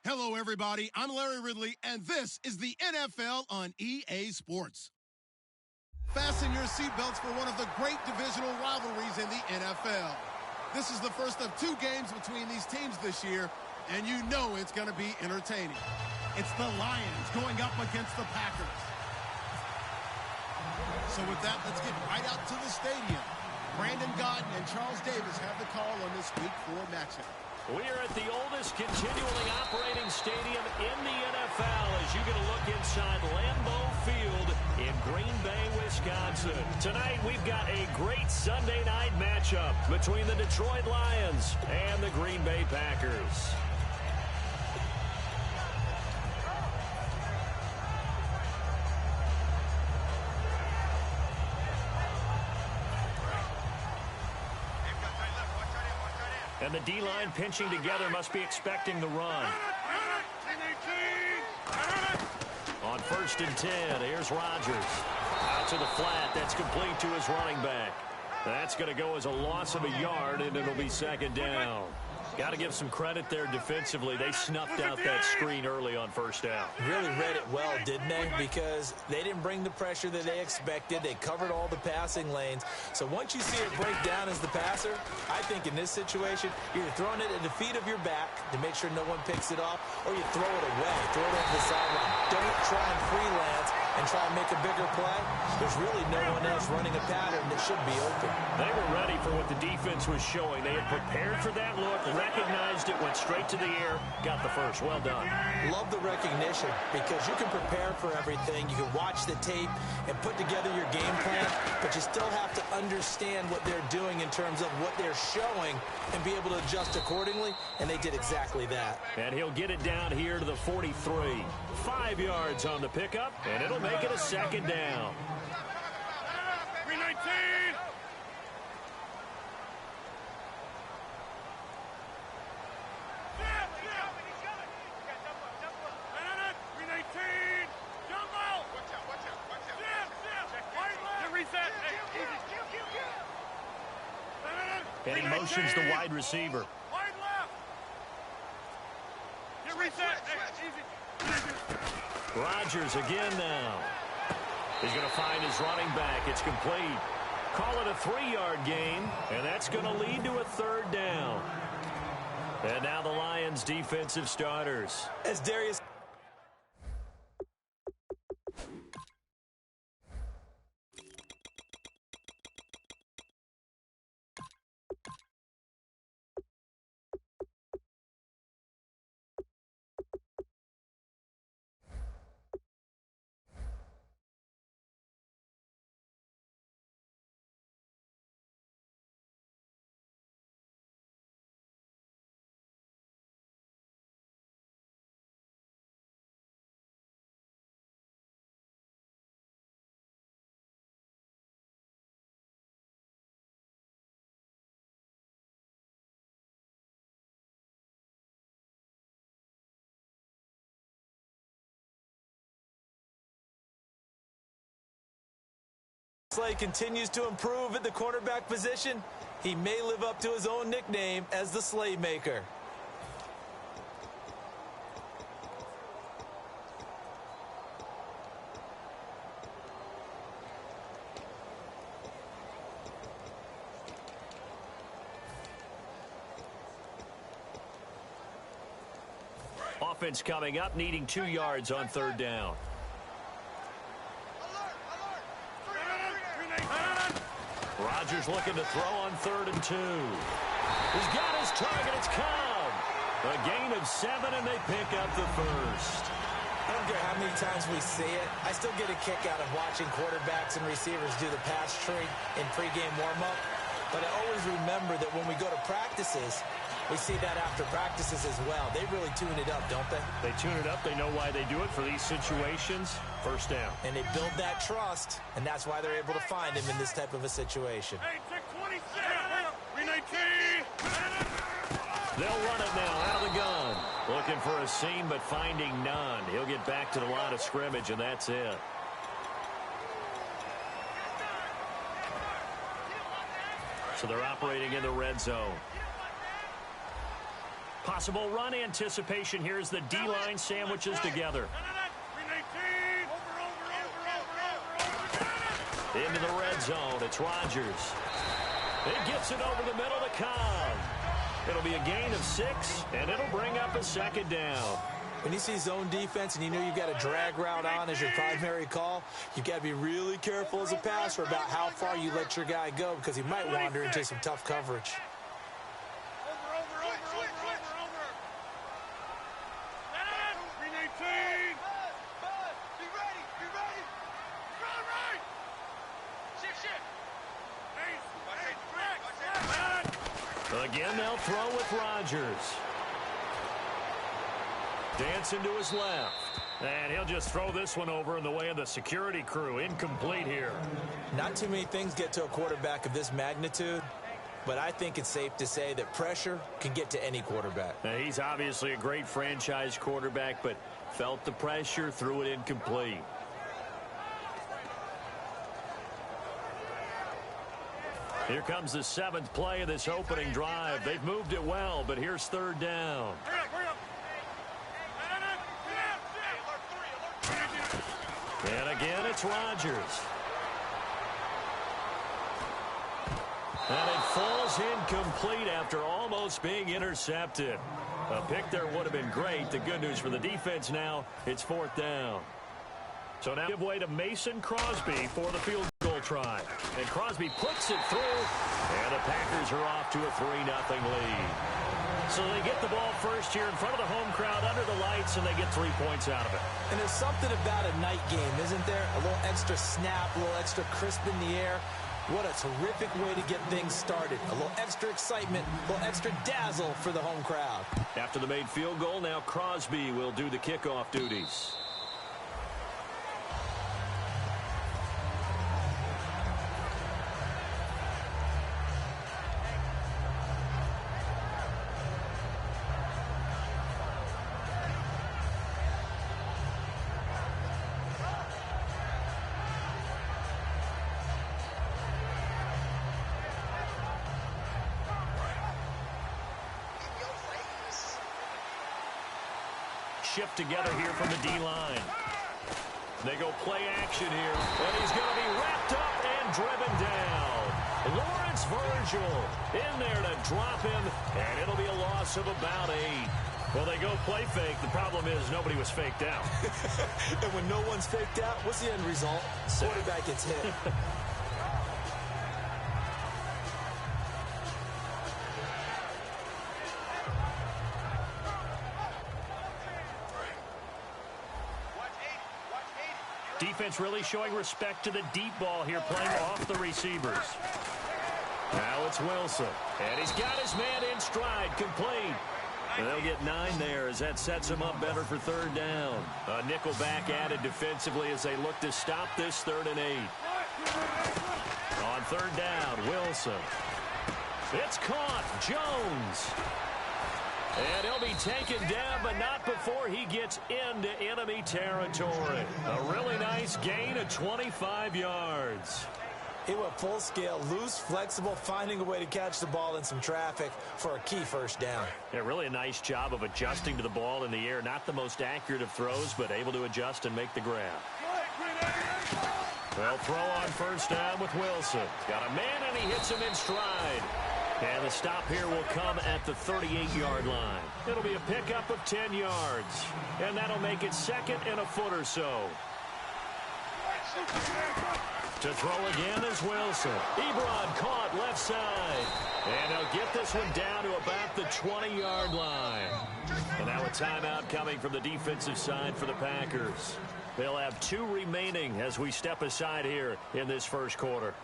Hello, everybody. I'm Larry Ridley, and this is the NFL on EA Sports. Fasten your seatbelts for one of the great divisional rivalries in the NFL. This is the first of two games between these teams this year, and you know it's going to be entertaining. It's the Lions going up against the Packers. So with that, let's get right out to the stadium. Brandon Godden and Charles Davis have the call on this Week 4 matchup. We are at the oldest continually operating stadium in the NFL as you get a look inside Lambeau Field in Green Bay, Wisconsin. Tonight, we've got a great Sunday night matchup between the Detroit Lions and the Green Bay Packers. And the D-line pinching together must be expecting the run. On 1st and 10, here's Rodgers. Out to the flat. That's complete to his running back. That's going to go as a loss of a yard, and it'll be 2nd down. Got to give some credit there defensively. They snuffed out that screen early on 1st down. Really read it well, didn't they? Because they didn't bring the pressure that they expected. They covered all the passing lanes. So once you see it break down as the passer, I think in this situation, you're throwing it at the feet of your back to make sure no one picks it off, or you throw it away, throw it over the sideline. Don't try and freelance and try and make a bigger play. There's really no one else running a pattern that should be open. They were ready for what the defense was showing. They had prepared for that look, recognized it, went straight to the air, got the first. Well done. Love the recognition because you can prepare for everything. You can watch the tape and put together your game plan, but you still have to understand what they're doing in terms of what they're showing and be able to adjust accordingly, and they did exactly that. And he'll get it down here to the 43. 5 yards on the pickup, and it'll make it a 2nd down. 319. And he motions the wide receiver. Wide left. Get reset. Easy. Rodgers again now. He's going to find his running back. It's complete. Call it a 3-yard gain, and that's going to lead to a 3rd down. And now the Lions defensive starters. As Darius... Slay continues to improve at the cornerback position. He may live up to his own nickname as the Slaymaker. Offense coming up, needing 2 yards on 3rd down. Rodgers looking to throw on 3rd and 2. He's got his target. It's Cobb. A gain of 7, and they pick up the first. I don't care how many times we see it. I still get a kick out of watching quarterbacks and receivers do the pass tree in pregame warm-up. But I always remember that when we go to practices, we see that after practices as well. They really tune it up, don't they? They tune it up. They know why they do it for these situations. 1st down. And they build that trust, and that's why they're able to find him in this type of a situation. Hey, check 26. 319. They'll run it now out of the gun. Looking for a seam, but finding none. He'll get back to the line of scrimmage, and that's it. So they're operating in the red zone. Possible run anticipation here as the D-line sandwiches together. Into the red zone. It's Rodgers. It gets it over the middle to Cobb. It'll be a gain of 6, and it'll bring up a second down. When you see zone defense and you know you've got a drag route on as your primary call, you've got to be really careful as a passer about how far you let your guy go because he might wander into some tough coverage. Again, they'll throw with Rodgers. Dancing to his left. And he'll just throw this one over in the way of the security crew. Incomplete here. Not too many things get to a quarterback of this magnitude, but I think it's safe to say that pressure can get to any quarterback. Now, he's obviously a great franchise quarterback, but felt the pressure, threw it incomplete. Here comes the 7th play of this opening drive. They've moved it well, but here's 3rd down. And again, it's Rodgers. And it falls incomplete after almost being intercepted. A pick there would have been great. The good news for the defense now, it's 4th down. So now give way to Mason Crosby for the field goal try. And Crosby puts it through, and the Packers are off to a 3-0 lead. So they get the ball first here in front of the home crowd under the lights, and they get 3 points out of it. And there's something about a night game, isn't there? A little extra snap, a little extra crisp in the air. What a terrific way to get things started. A little extra excitement, a little extra dazzle for the home crowd. After the made field goal, now Crosby will do the kickoff duties. Shift together here from the D-line. They go play action here, and he's going to be wrapped up and driven down. Lawrence Virgil in there to drop him, and it'll be a loss of about 8. Well, they go play fake. The problem is nobody was faked out. And when no one's faked out, what's the end result? Quarterback gets hit. Defense really showing respect to the deep ball here, playing off the receivers. Now it's Wilson, and he's got his man in stride, complete. And they'll get 9 there as that sets him up better for 3rd down. A nickel back added defensively as they look to stop this 3rd and 8. On 3rd down, Wilson. It's caught. Jones. And he'll be taken down, but not before he gets into enemy territory. A really nice gain of 25 yards. He went full scale, loose, flexible, finding a way to catch the ball in some traffic for a key 1st down. Yeah, really a nice job of adjusting to the ball in the air. Not the most accurate of throws, but able to adjust and make the grab. Well, throw on 1st down with Wilson. Got a man, and he hits him in stride. And the stop here will come at the 38-yard line. It'll be a pickup of 10 yards. And that'll make it 2nd and a foot or so. To throw again is Wilson. Ebron caught left side. And they'll get this one down to about the 20-yard line. And now a timeout coming from the defensive side for the Packers. They'll have 2 remaining as we step aside here in this 1st quarter.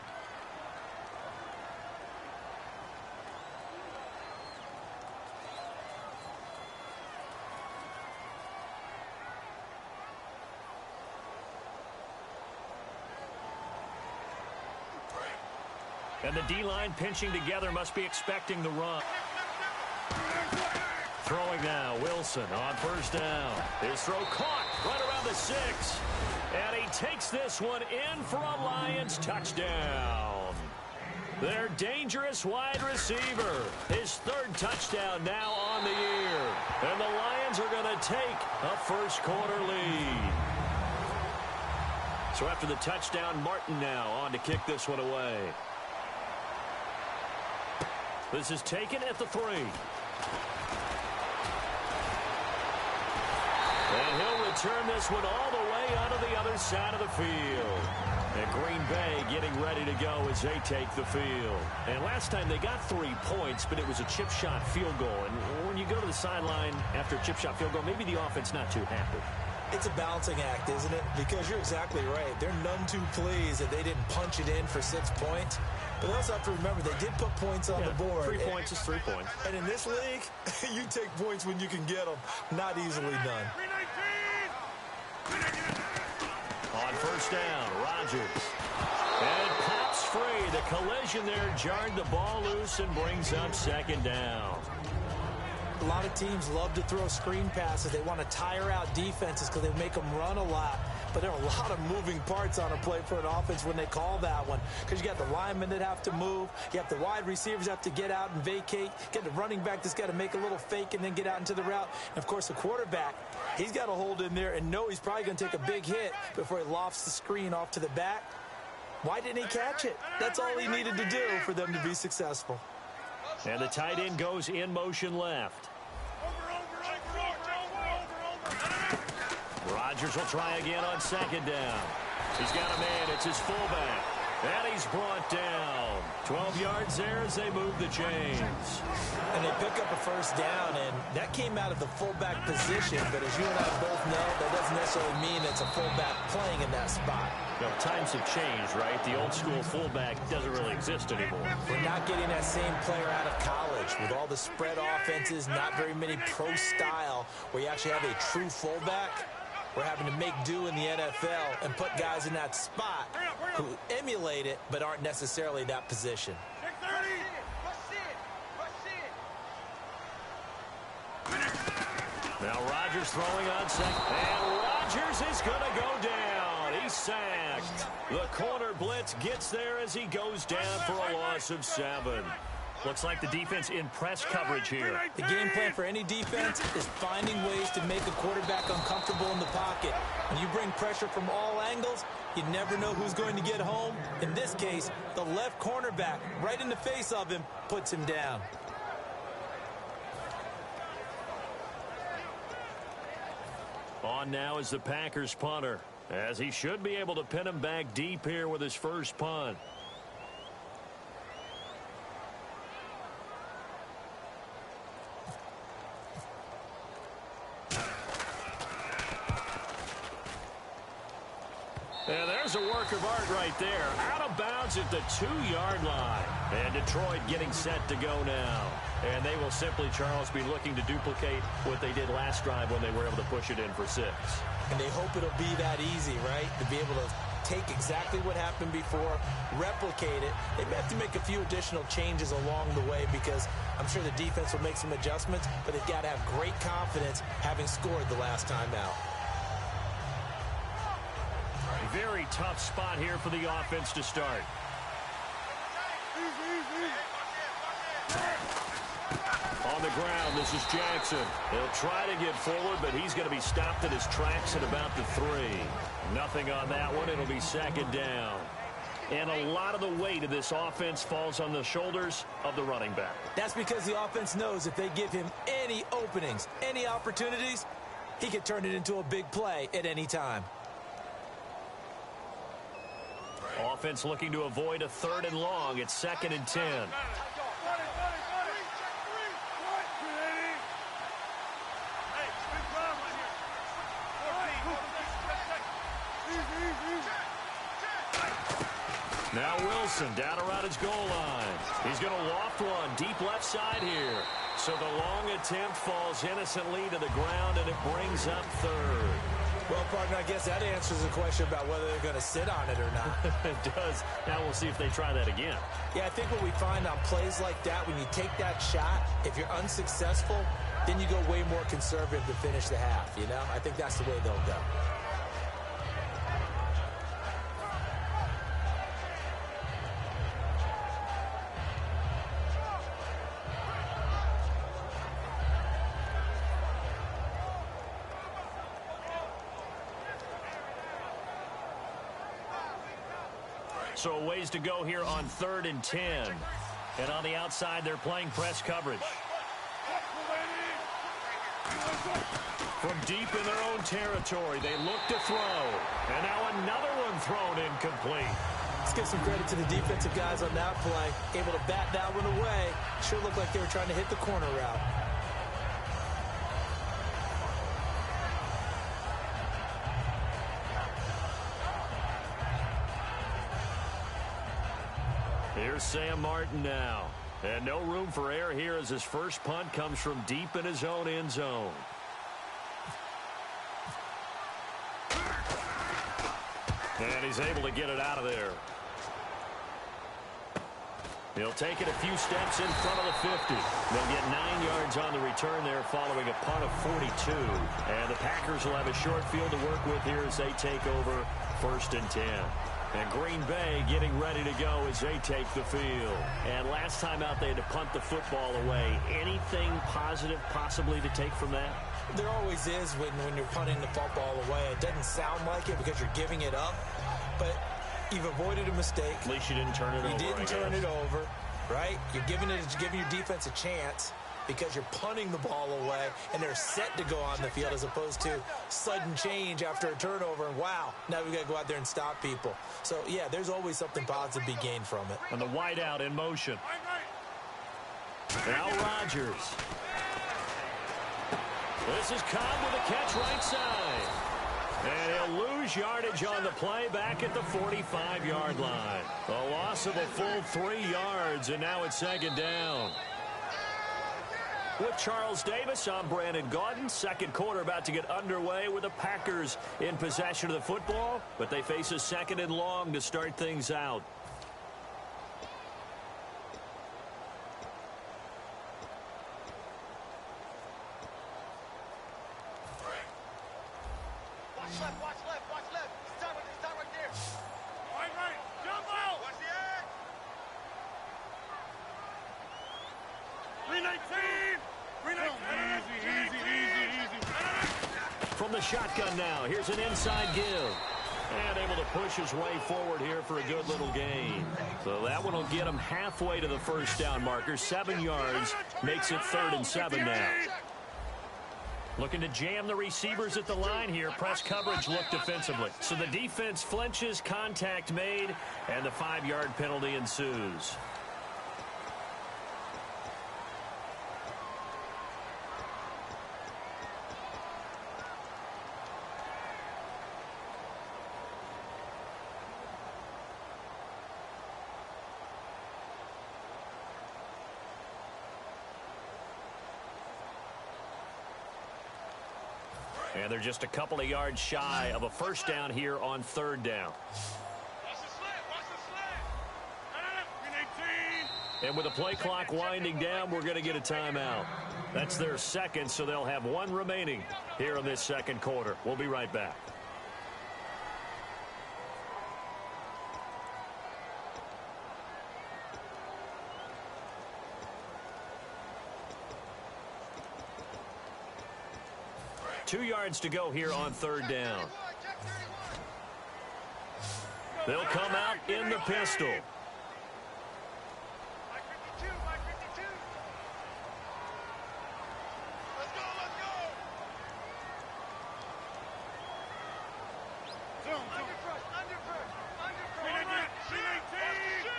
And the D-line pinching together must be expecting the run. Throwing now, Wilson on 1st down. His throw caught right around the 6. And he takes this one in for a Lions touchdown. Their dangerous wide receiver. His third touchdown now on the year. And the Lions are going to take a first-quarter lead. So after the touchdown, Martin now on to kick this one away. This is taken at the 3. And he'll return this one all the way onto the other side of the field. And Green Bay getting ready to go as they take the field. And last time they got 3 points, but it was a chip shot field goal. And when you go to the sideline after a chip shot field goal, maybe the offense not too happy. It's a balancing act, isn't it? Because you're exactly right. They're none too pleased that they didn't punch it in for 6 points. But they also have to remember they did put points on the board. 3 points is 3 points. And in this league, you take points when you can get them. Not easily done. On first down, Rodgers. And pops free. The collision there jarred the ball loose and brings up second down. A lot of teams love to throw screen passes. They want to tire out defenses because they make them run a lot. But there are a lot of moving parts on a play for an offense when they call that one. Because you got the linemen that have to move. You have the wide receivers have to get out and vacate. You got the running back that's got to make a little fake and then get out into the route. And, of course, the quarterback, he's got to hold in there and know he's probably going to take a big hit before he lofts the screen off to the back. Why didn't he catch it? That's all he needed to do for them to be successful. And the tight end goes in motion left. Rodgers will try again on second down. He's got a man. It's his fullback. And he's brought down. 12 yards there as they move the chains. And they pick up a first down, and that came out of the fullback position. But as you and I both know, that doesn't necessarily mean it's a fullback playing in that spot. You know, times have changed, right? The old school fullback doesn't really exist anymore. We're not getting that same player out of college. With all the spread offenses, not very many pro style, where you actually have a true fullback. We're having to make do in the NFL and put guys in that spot who emulate it but aren't necessarily that position. Now Rodgers throwing on second. And Rodgers is going to go down. He's sacked. The corner blitz gets there as he goes down for a loss of 7. Looks like the defense in press coverage here. The game plan for any defense is finding ways to make a quarterback uncomfortable in the pocket. When you bring pressure from all angles, you never know who's going to get home. In this case, the left cornerback, right in the face of him, puts him down. On now is the Packers punter, as he should be able to pin him back deep here with his first punt. And there's a work of art right there. Out of bounds at the 2-yard line. And Detroit getting set to go now. And they will simply, Charles, be looking to duplicate what they did last drive when they were able to push it in for 6. And they hope it'll be that easy, right? To be able to take exactly what happened before, replicate it. They may have to make a few additional changes along the way because I'm sure the defense will make some adjustments, but they've got to have great confidence having scored the last time out. Very tough spot here for the offense to start. On the ground, this is Jackson. He'll try to get forward, but he's going to be stopped at his tracks at about the 3. Nothing on that one. It'll be second down. And a lot of the weight of this offense falls on the shoulders of the running back. That's because the offense knows if they give him any openings, any opportunities, he can turn it into a big play at any time. Offense looking to avoid a 3rd and long. It's 2nd and 10. Now Wilson down around his goal line. He's going to loft one deep left side here. So the long attempt falls innocently to the ground, and it brings up 3rd. Well, partner, I guess that answers the question about whether they're going to sit on it or not. It does. Now we'll see if they try that again. Yeah, I think what we find on plays like that, when you take that shot, if you're unsuccessful, then you go way more conservative to finish the half, you know? I think that's the way they'll go. So a ways to go here on 3rd and 10. And on the outside, they're playing press coverage. From deep in their own territory, they look to throw. And now another one thrown incomplete. Let's give some credit to the defensive guys on that play. Able to bat that one away. Sure looked like they were trying to hit the corner route. Here's Sam Martin now. And no room for error here as his first punt comes from deep in his own end zone. And he's able to get it out of there. He'll take it a few steps in front of the 50. They'll get 9 yards on the return there following a punt of 42. And the Packers will have a short field to work with here as they take over 1st and 10. And Green Bay getting ready to go as they take the field. And last time out, they had to punt the football away. Anything positive possibly to take from that? There always is when you're punting the football away. It doesn't sound like it because you're giving it up, but you've avoided a mistake. At least you didn't turn it over. You didn't turn it over, right? You're giving your defense a chance because you're punting the ball away, and they're set to go on the field as opposed to sudden change after a turnover, and wow, now we've got to go out there and stop people. So, yeah, there's always something positive to be gained from it. And the wideout in motion. Now Rodgers. This is Cobb with a catch right side. And he'll lose yardage on the play back at the 45-yard line. A loss of a full 3 yards, and now it's 2nd down. With Charles Davis, I'm Brandon Gaudin. Second quarter about to get underway with the Packers in possession of the football, but they face a 2nd and long to start things out. Watch left. Start right there. Right. Jump out. Watch the edge. 319. Easy. From the shotgun now, here's an inside give. And able to push his way forward here for a good little gain. So that one will get him halfway to the first down marker. 7 yards makes it 3rd and 7 now. Looking to jam the receivers at the line here. Press coverage look defensively. So the defense flinches, contact made, and the 5-yard penalty ensues. And they're just a couple of yards shy of a first down here on 3rd down. Watch the slant. And with the play clock winding down, we're going to get a timeout. That's their second, so they'll have one remaining here in this second quarter. We'll be right back. Two yards to go here on 3rd down. They'll come out in the pistol.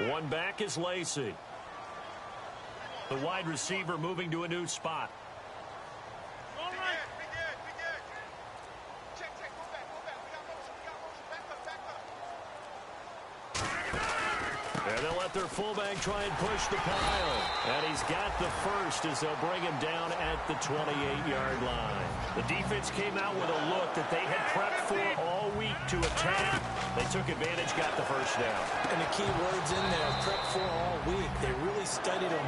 One back is Lacey. The wide receiver moving to a new spot. And they'll let their fullback try and push the pile. And he's got the first as they'll bring him down at the 28-yard line. The defense came out with a look that they had prepped for all week to attack. They took advantage, got the first down. And the key words in there, prepped for all week. They really studied them,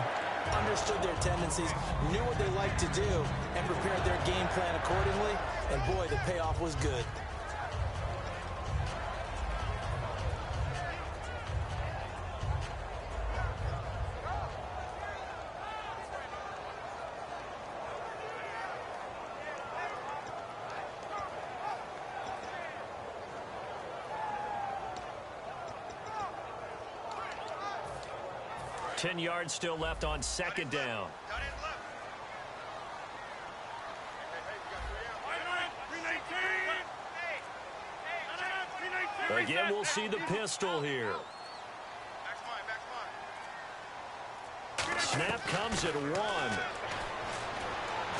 understood their tendencies, knew what they liked to do, and prepared their game plan accordingly. And boy, the payoff was good. 10 yards still left on second down. Again, we'll see the pistol here. Snap comes at 1.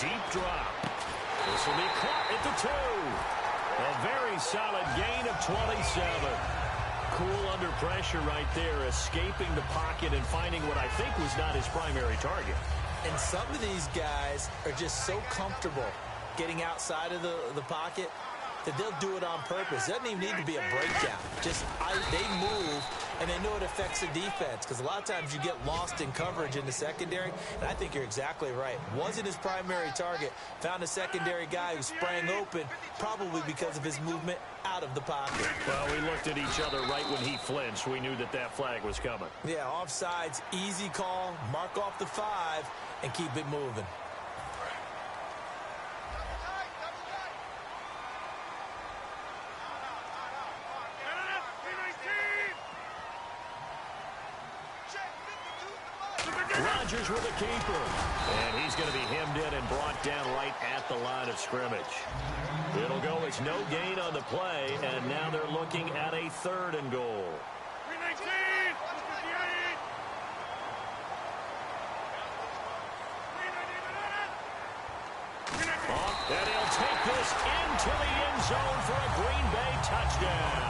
Deep drop. This will be caught at the 2. A very solid gain of 27. Cool under pressure right there, escaping the pocket and finding what I think was not his primary target. And some of these guys are just so comfortable getting outside of the pocket that they'll do it on purpose. It doesn't even need to be a breakdown. They move, and they know it affects the defense, because a lot of times you get lost in coverage in the secondary, and I think you're exactly right. Wasn't his primary target. Found a secondary guy who sprang open, probably because of his movement out of the pocket. Well, we looked at each other right when he flinched. We knew that that flag was coming. Yeah, offsides, easy call, mark off the 5, and keep it moving. Rodgers with a keeper. And he's going to be hemmed in and brought down right at the line of scrimmage. It'll go as no gain on the play, and now they're looking at a 3rd and goal. 319! And he'll take this into the end zone for a Green Bay touchdown.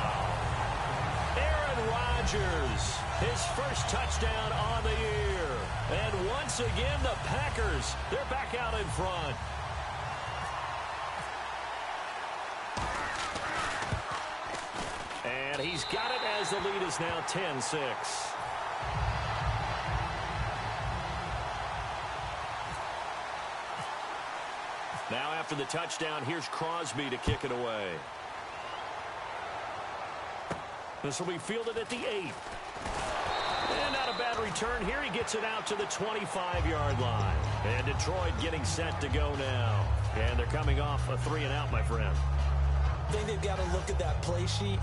Aaron Rodgers, his first touchdown on the year. And once again, the Packers, they're back out in front. And he's got it as the lead is now 10-6. Now after the touchdown, here's Crosby to kick it away. This will be fielded at the 8. And not a bad return here. He gets it out to the 25-yard line. And Detroit getting set to go now. And they're coming off a 3-and-out, my friend. I think they've got to look at that play sheet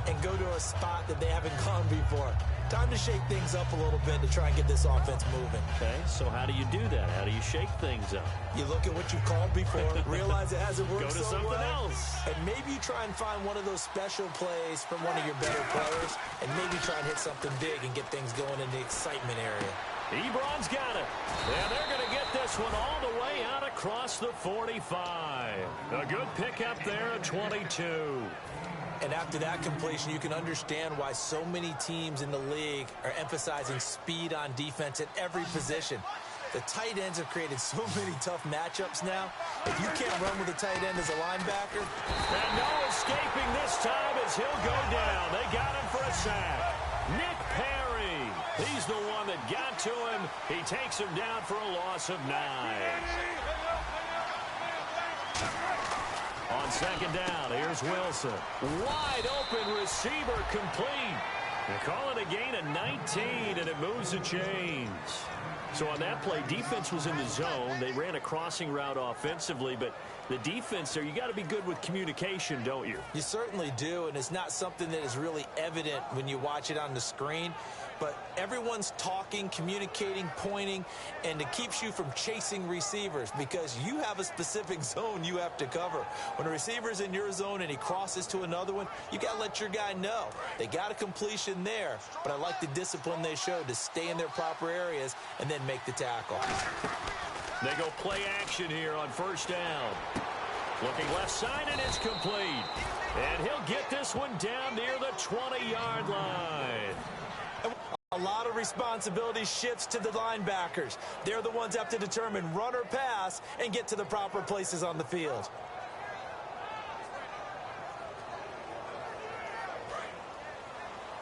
and go to a spot that they haven't gone before. Time to shake things up a little bit to try and get this offense moving. Okay, so how do you do that? How do you shake things up? You look at what you called before, realize it hasn't worked Go to so something well, else. and maybe you try and find one of those special plays from one of your better players, and maybe try and hit something big and get things going in the excitement area. Ebron's got it. And they're going to get this one all the way out across the 45. A good pickup there at 22. And after that completion, you can understand why so many teams in the league are emphasizing speed on defense at every position. The tight ends have created so many tough matchups now. If you can't run with a tight end as a linebacker. And no escaping this time as he'll go down. They got him for a sack. Nick Perry. He's the one that got to him. He takes him down for a loss of 9. On second down, here's Wilson. Wide open receiver complete. They call it a gain of 19, and it moves the chains. So on that play, defense was in the zone. They ran a crossing route offensively, but the defense there, you got to be good with communication, don't you? You certainly do, and it's not something that is really evident when you watch it on the screen. But everyone's talking, communicating, pointing, and it keeps you from chasing receivers because you have a specific zone you have to cover. When a receiver's in your zone and he crosses to another one, you got to let your guy know. They got a completion there, but I like the discipline they showed to stay in their proper areas and then make the tackle. They go play action here on first down. Looking left side, and it's complete. And he'll get this one down near the 20-yard line. A lot of responsibility shifts to the linebackers. They're the ones that have to determine run or pass and get to the proper places on the field.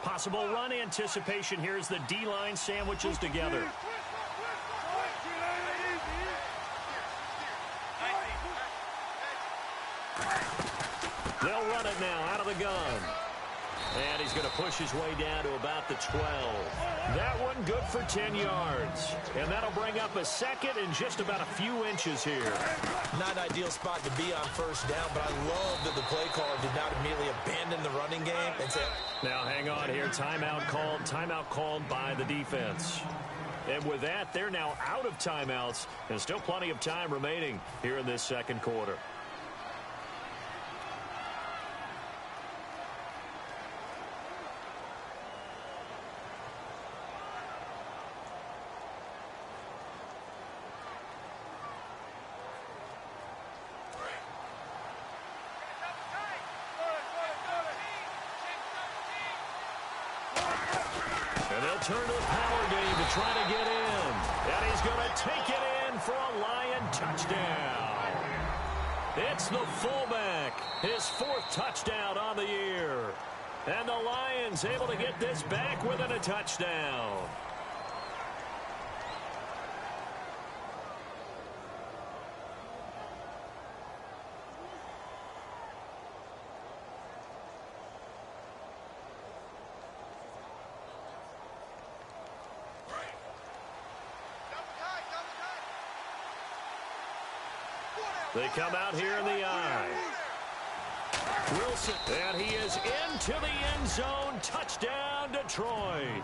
Possible run anticipation here as the D-line sandwiches together. They'll run it now out of the gun. And he's going to push his way down to about the 12. That one good for 10 yards. And that'll bring up a second and just about a few inches here. Not an ideal spot to be on first down, but I love that the play caller did not immediately abandon the running game and say, now hang on here. Timeout called by the defense. And with that, they're now out of timeouts, and still plenty of time remaining here in this second quarter. Turn to the power game to try to get in. And he's going to take it in for a Lion touchdown. It's the fullback, his 4th touchdown on the year. And the Lions able to get this back within a touchdown. They come out here in the eye. Wilson, and he is into the end zone. Touchdown, Detroit.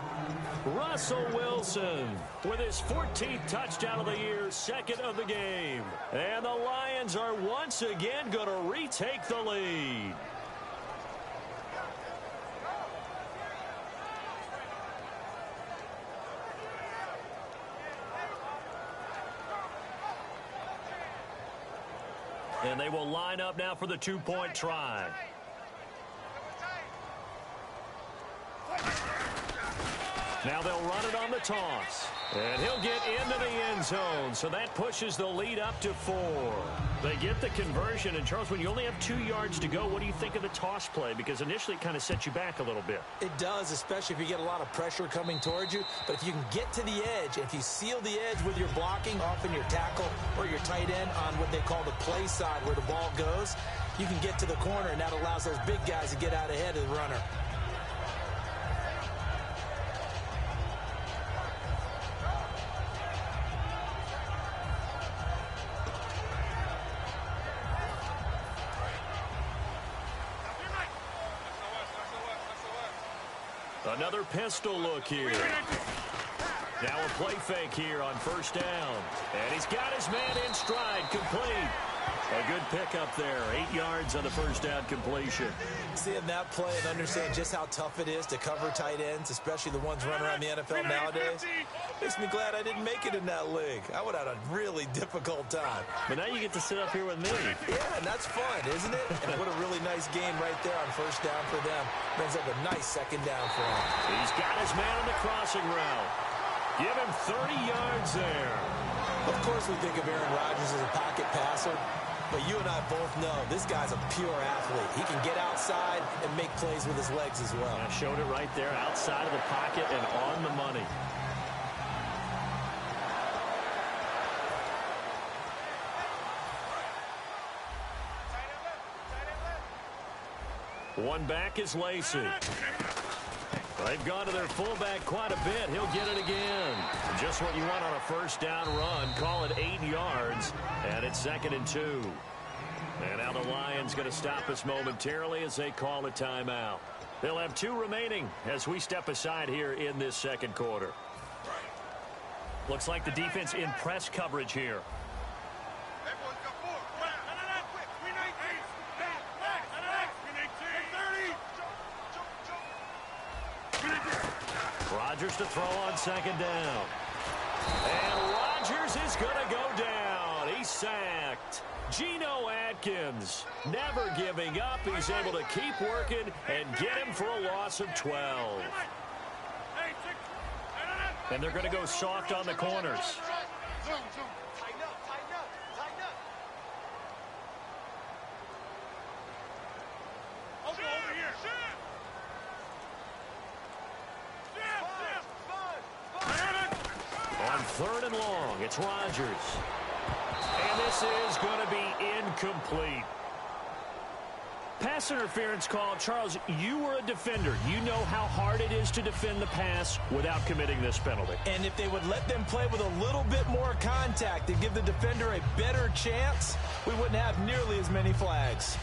Russell Wilson with his 14th touchdown of the year, 2nd of the game. And the Lions are once again going to retake the lead. And they will line up now for the 2-point try. Now they'll run it on the toss. And he'll get into the end zone, so that pushes the lead up to 4. They get the conversion, and Charles, when you only have 2 yards to go, what do you think of the toss play? Because initially it kind of sets you back a little bit. It does, especially if you get a lot of pressure coming towards you. But if you can get to the edge, if you seal the edge with your blocking, often your tackle or your tight end on what they call the play side where the ball goes, you can get to the corner, and that allows those big guys to get out ahead of the runner. Another pistol look here. Now a play fake here on 1st down. And he's got his man in stride, complete. A good pickup there, 8 yards on the 1st down completion. Seeing that play and understand just how tough it is to cover tight ends, especially the ones running around the NFL nowadays, makes me glad I didn't make it in that league. I would have had a really difficult time. But now you get to sit up here with me. Yeah, and that's fun, isn't it? And what a really nice game right there on 1st down for them. Brings up a nice 2nd down for him. He's got his man on the crossing route. Give him 30 yards there. Of course we think of Aaron Rodgers as a pocket passer, but you and I both know this guy's a pure athlete. He can get outside and make plays with his legs as well. I showed it right there, outside of the pocket and on the money. One back is Lacey. They've gone to their fullback quite a bit. He'll get it again. Just what you want on a 1st down run. Call it 8 yards, and it's 2nd and 2. And now the Lions going to stop us momentarily as they call a timeout. They'll have 2 remaining as we step aside here in this 2nd quarter. Looks like the defense in press coverage here. Rodgers to throw on 2nd down. And Rodgers is going to go down. He's sacked. Geno Atkins never giving up. He's able to keep working and get him for a loss of 12. And they're going to go soft on the corners. On 3rd and long, it's Rodgers. And this is going to be incomplete. Pass interference call. Charles, you were a defender. You know how hard it is to defend the pass without committing this penalty. And if they would let them play with a little bit more contact and give the defender a better chance, we wouldn't have nearly as many flags.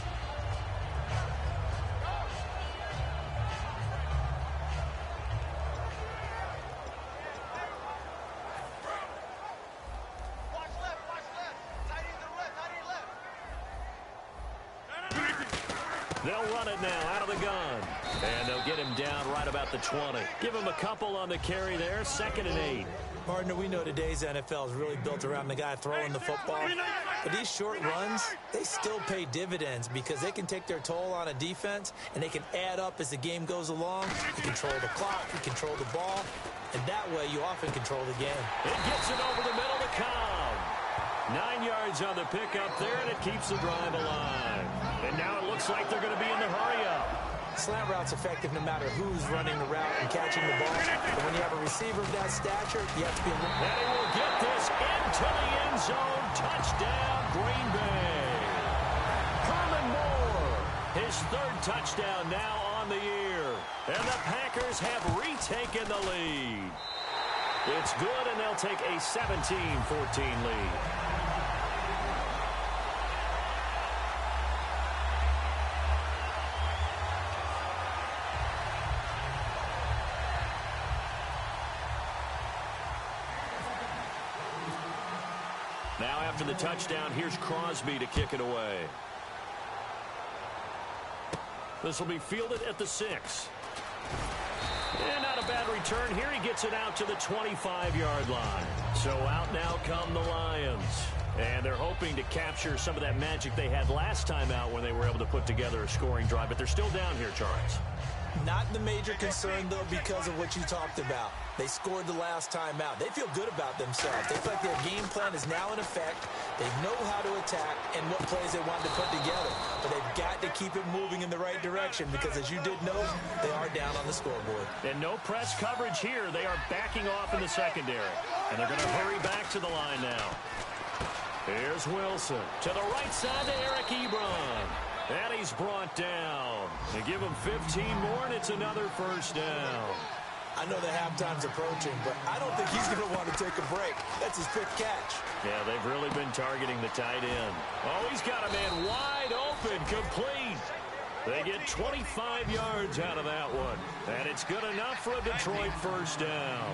They'll run it now out of the gun. And they'll get him down right about the 20. Give him a couple on the carry there. 2nd and 8. Partner, we know today's NFL is really built around the guy throwing the football. But these short runs, they still pay dividends because they can take their toll on a defense, and they can add up as the game goes along. You control the clock, you control the ball, and that way you often control the game. It gets it over the middle to Cobb. 9 yards on the pickup there, and it keeps the drive alive. And now it looks like they're going to be in the hurry-up. Slant route's effective no matter who's running the route and catching the ball. But when you have a receiver of that stature, you have to be... And he will get this into the end zone. Touchdown, Green Bay. Herman Moore, his 3rd touchdown now on the year. And the Packers have retaken the lead. It's good, and they'll take a 17-14 lead. Now after the touchdown, here's Crosby to kick it away. This will be fielded at the 6. And not a bad return here. He gets it out to the 25-yard line. So out now come the Lions. And they're hoping to capture some of that magic they had last time out when they were able to put together a scoring drive. But they're still down here, Charles. Not the major concern, though, because of what you talked about. They scored the last time out. They feel good about themselves. They feel like their game plan is now in effect. They know how to attack and what plays they want to put together. But they've got to keep it moving in the right direction because, as you did know, they are down on the scoreboard. And no press coverage here. They are backing off in the secondary. And they're going to hurry back to the line now. Here's Wilson. To the right side to Eric Ebron. And he's brought down. They give him 15 more, and it's another first down. I know the halftime's approaching, but I don't think he's going to want to take a break. That's his fifth catch. Yeah, they've really been targeting the tight end. Oh, he's got a man wide open, complete. They get 25 yards out of that one. And it's good enough for a Detroit first down.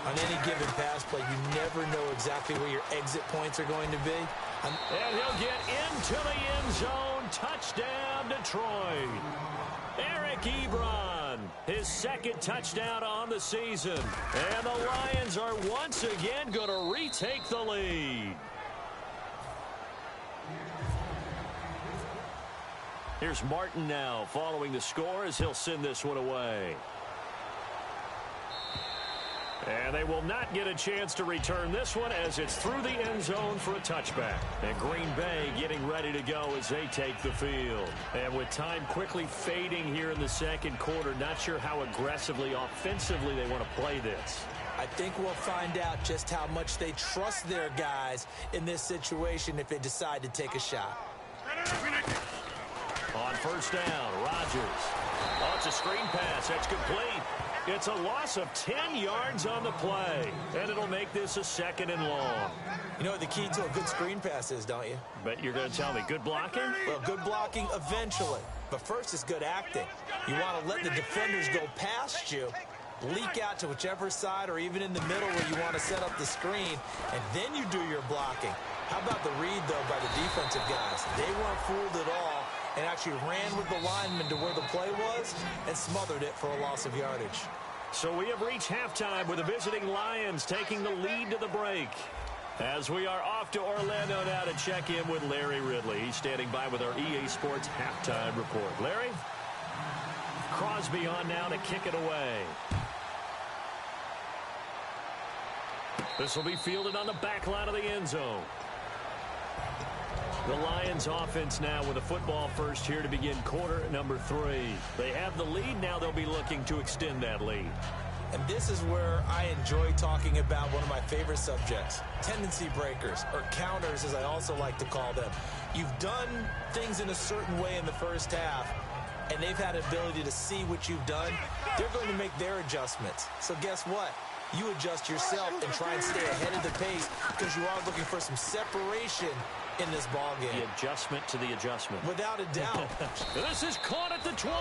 On any given pass play, you never know exactly where your exit points are going to be. And he'll get into the end zone. Touchdown, Detroit. Eric Ebron, his 2nd touchdown on the season. And the Lions are once again going to retake the lead. Here's Martin now following the score as he'll send this one away. And they will not get a chance to return this one as it's through the end zone for a touchback. And Green Bay getting ready to go as they take the field. And with time quickly fading here in the second quarter, not sure how aggressively, offensively they want to play this. I think we'll find out just how much they trust their guys in this situation if they decide to take a shot. On first down, Rodgers. Oh, it's a screen pass. That's complete. It's a loss of 10 yards on the play, and it'll make this a 2nd and long. You know what the key to a good screen pass is, don't you? Bet you're going to tell me. Good blocking? Well, good blocking eventually. But first is good acting. You want to let the defenders go past you, leak out to whichever side or even in the middle where you want to set up the screen, and then you do your blocking. How about the read, though, by the defensive guys? They weren't fooled at all and actually ran with the lineman to where the play was and smothered it for a loss of yardage. So we have reached halftime with the visiting Lions taking the lead to the break. As we are off to Orlando now to check in with Larry Ridley. He's standing by with our EA Sports halftime report. Larry? Crosby on now to kick it away. This will be fielded on the back line of the end zone. The Lions offense now with a football first here to begin quarter number 3. They have the lead. Now they'll be looking to extend that lead. And this is where I enjoy talking about one of my favorite subjects, tendency breakers, or counters as I also like to call them. You've done things in a certain way in the first half, and they've had an ability to see what you've done. They're going to make their adjustments. So guess what? You adjust yourself and try and stay ahead of the pace because you are looking for some separation in this ball game. The adjustment to the adjustment. Without a doubt. This is caught at the 20.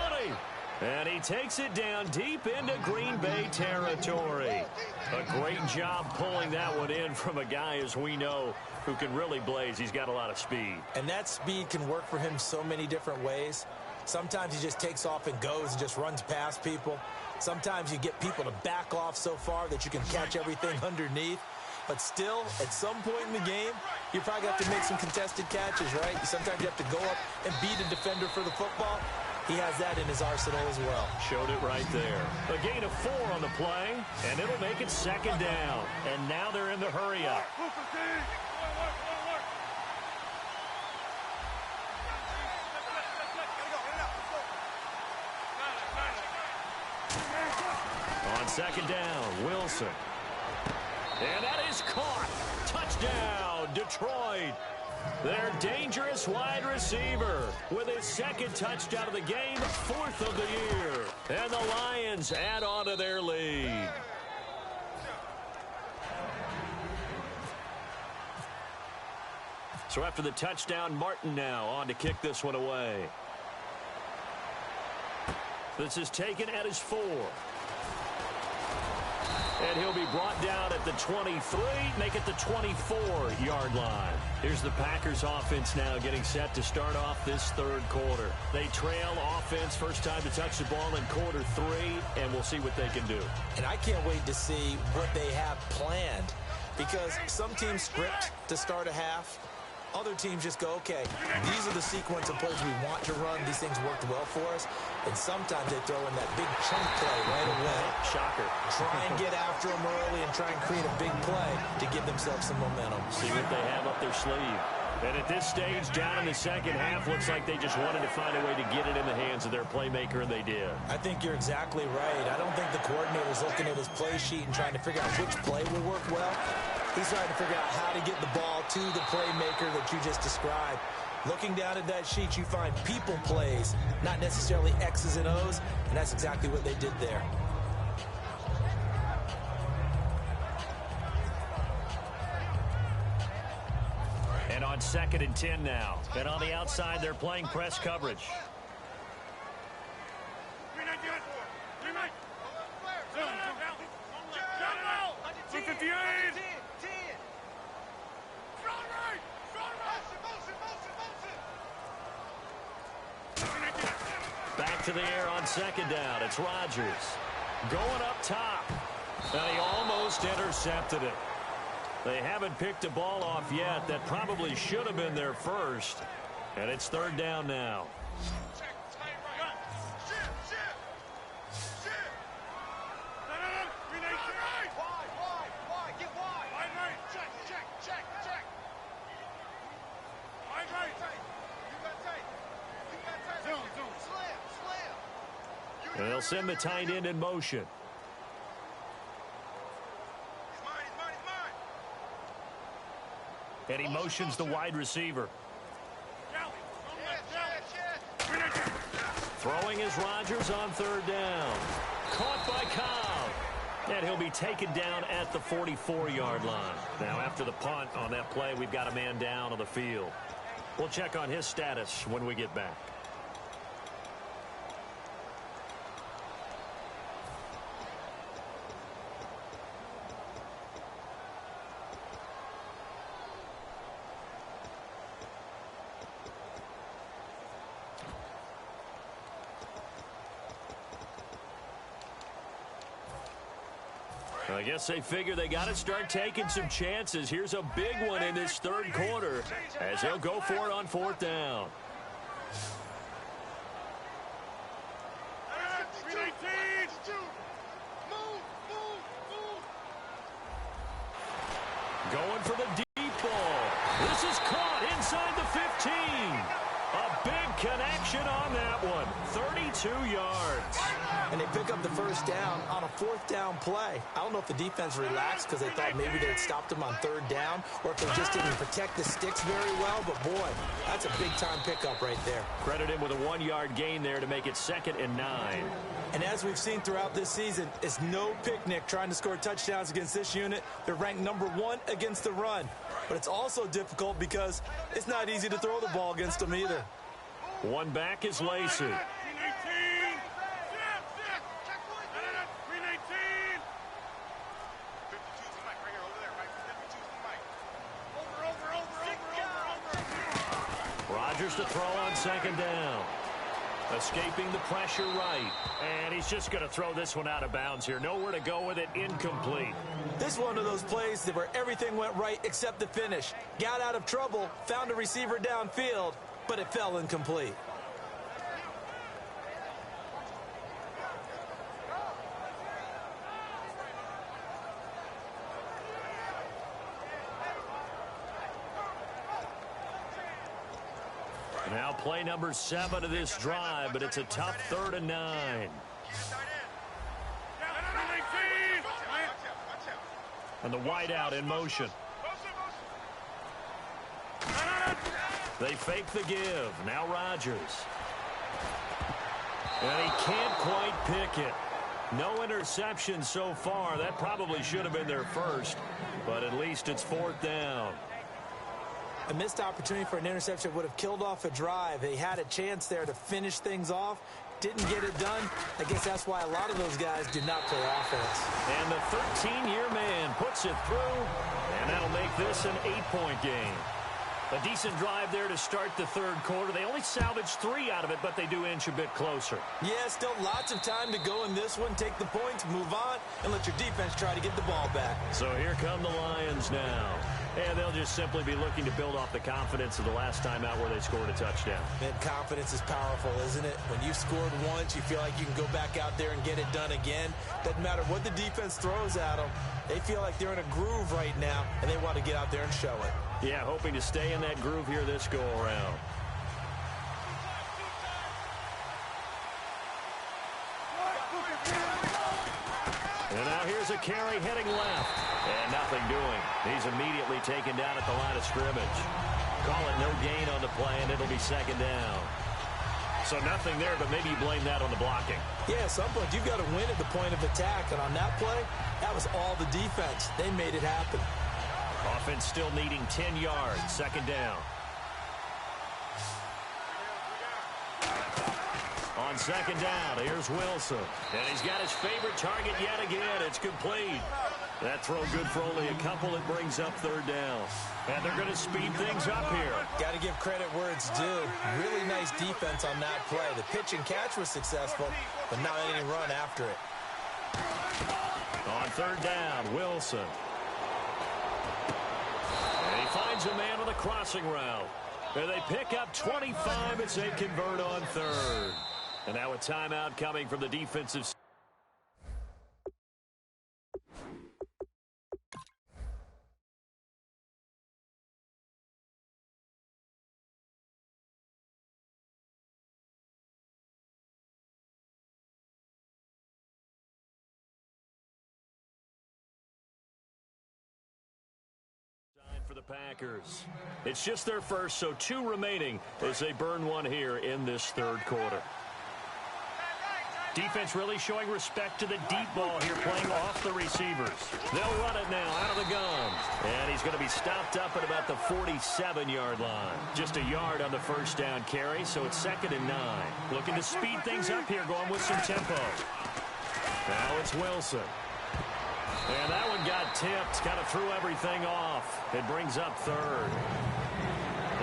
And he takes it down deep into Green Bay territory. A great job pulling that one in from a guy, as we know, who can really blaze. He's got a lot of speed. And that speed can work for him so many different ways. Sometimes he just takes off and goes and just runs past people. Sometimes you get people to back off so far that you can catch everything underneath. But still, at some point in the game, you probably have to make some contested catches, right? Sometimes you have to go up and beat a defender for the football. He has that in his arsenal as well. Showed it right there. A gain of 4 on the play, and it'll make it 2nd down. And now they're in the hurry-up. On 2nd down, Wilson. And that is caught. Touchdown, Detroit. Their dangerous wide receiver with his 2nd touchdown of the game, 4th of the year. And the Lions add on to their lead. So after the touchdown, Martin now on to kick this one away. This is taken at his 4. And he'll be brought down at the 23, make it the 24-yard line. Here's the Packers offense now getting set to start off this 3rd quarter. They trail offense, first time to touch the ball in quarter 3, and we'll see what they can do. And I can't wait to see what they have planned, because some teams script to start a half. Other teams just go, okay, these are the sequence of plays we want to run. These things worked well for us. And sometimes they throw in that big chunk play right away. Shocker. Try and get after them early and try and create a big play to give themselves some momentum. See what they have up their sleeve. And at this stage, down in the 2nd half, looks like they just wanted to find a way to get it in the hands of their playmaker, and they did. I think you're exactly right. I don't think the coordinator's looking at his play sheet and trying to figure out which play will work well. He's trying to figure out how to get the ball to the playmaker that you just described. Looking down at that sheet, you find people plays, not necessarily X's and O's, and that's exactly what they did there. And on 2nd and 10 now. And on the outside, they're playing press coverage. Back to the air on 2nd down. It's Rodgers going up top. And he almost intercepted it. They haven't picked a ball off yet. That probably should have been their first. And it's 3rd down now. And they'll send the tight end in motion. And he motions the wide receiver. Throwing is Rodgers on 3rd down. Caught by Cobb. And he'll be taken down at the 44-yard line. Now after the punt on that play, we've got a man down on the field. We'll check on his status when we get back. I guess they figure they got to start taking some chances. Here's a big one in this 3rd quarter as he'll go for it on 4th down. Going for the deep ball. This is caught inside the 15. A big connection on that one. 32 yards. And they pick up the 1st down on a 4th down play. I don't know if the defense relaxed because they thought maybe they'd stopped them on 3rd down, or if they just didn't protect the sticks very well. But, boy, that's a big-time pickup right there. Credit him with a 1-yard gain there to make it 2nd and 9. And as we've seen throughout this season, it's no picnic trying to score touchdowns against this unit. They're ranked number 1 against the run. But it's also difficult because it's not easy to throw the ball against them either. One back is Lacey. Rodgers to throw on 2nd down. Escaping the pressure right. And he's just going to throw this one out of bounds here. Nowhere to go with it. Incomplete. This is one of those plays where everything went right except the finish. Got out of trouble, found a receiver downfield, but it fell incomplete. Now play number 7 of this drive, but it's a tough 3rd and 9. And the wideout in motion. They fake the give. Now Rodgers. And he can't quite pick it. No interception so far. That probably should have been their first, but at least it's 4th down. A missed opportunity for an interception would have killed off a drive. They had a chance there to finish things off. Didn't get it done. I guess that's why a lot of those guys do not play offense. And the 13-year man puts it through, and that'll make this an 8-point game. A decent drive there to start the 3rd quarter. They only salvaged 3 out of it, but they do inch a bit closer. Yeah, still lots of time to go in this one. Take the points, move on, and let your defense try to get the ball back. So here come the Lions now. And they'll just simply be looking to build off the confidence of the last time out where they scored a touchdown. Man, confidence is powerful, isn't it? When you've scored once, you feel like you can go back out there and get it done again. Doesn't matter what the defense throws at them. They feel like they're in a groove right now, and they want to get out there and show it. Yeah, hoping to stay in that groove here this go-around. And now here's a carry heading left. And nothing doing. He's immediately taken down at the line of scrimmage. Call it no gain on the play, and it'll be 2nd down. So nothing there, but maybe you blame that on the blocking. Yeah, at some point you've got to win at the point of attack. And on that play, that was all the defense. They made it happen. Offense still needing 10 yards. 2nd down. On 2nd down, here's Wilson. And he's got his favorite target yet again. It's complete. That throw good for only a couple. It brings up 3rd down. And they're going to speed things up here. Got to give credit where it's due. Really nice defense on that play. The pitch and catch was successful, but not any run after it. On 3rd down, Wilson. And he finds a man on the crossing route. And they pick up 25 as they convert on 3rd. And now a timeout coming from the defensive. For the Packers. It's just their first, so 2 remaining as they burn one here in this 3rd quarter. Defense really showing respect to the deep ball here, playing off the receivers. They'll run it now out of the gun. And he's going to be stopped up at about the 47-yard line. Just a yard on the 1st down carry, so it's 2nd and 9. Looking to speed things up here, going with some tempo. Now it's Wilson. And that one got tipped, kind of threw everything off. It brings up 3rd.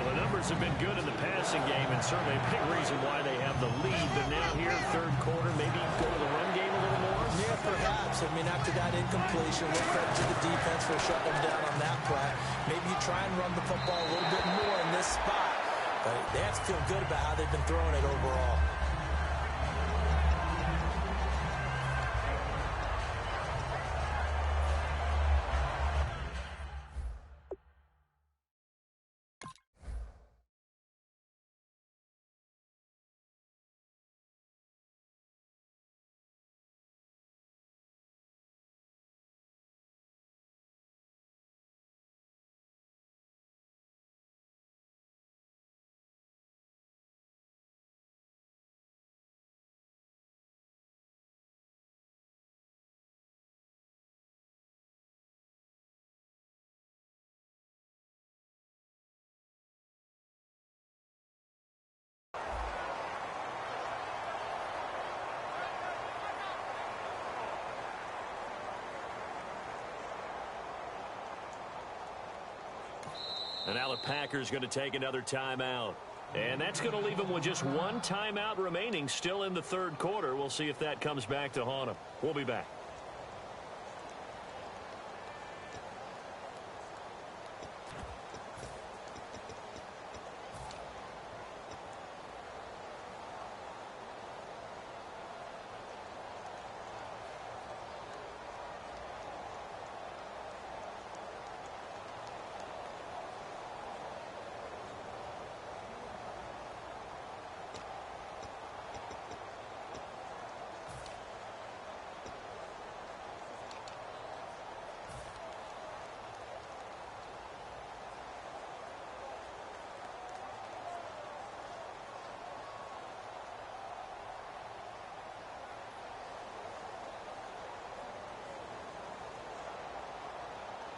Well, the numbers have been good in the passing game, and certainly a big reason why they have the lead. But now here, 3rd quarter, maybe go to the run game a little more? Yeah, perhaps. I mean, after that incompletion, look credit to the defense for shutting them down on that play. Maybe you try and run the football a little bit more in this spot. But they have to feel good about how they've been throwing it overall. And now the Packers going to take another timeout. And that's going to leave them with just one timeout remaining still in the third quarter. We'll see if that comes back to haunt them. We'll be back.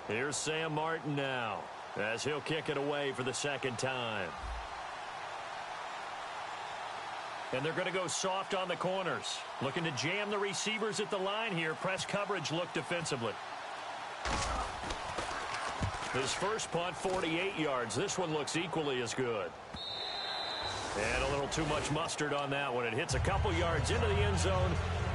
Here's Sam Martin now as he'll kick it away for the second time. And they're going to go soft on the corners. Looking to jam the receivers at the line here. Press coverage look defensively. His first punt, 48 yards. This one looks equally as good. And a little too much mustard on that one. It hits a couple yards into the end zone.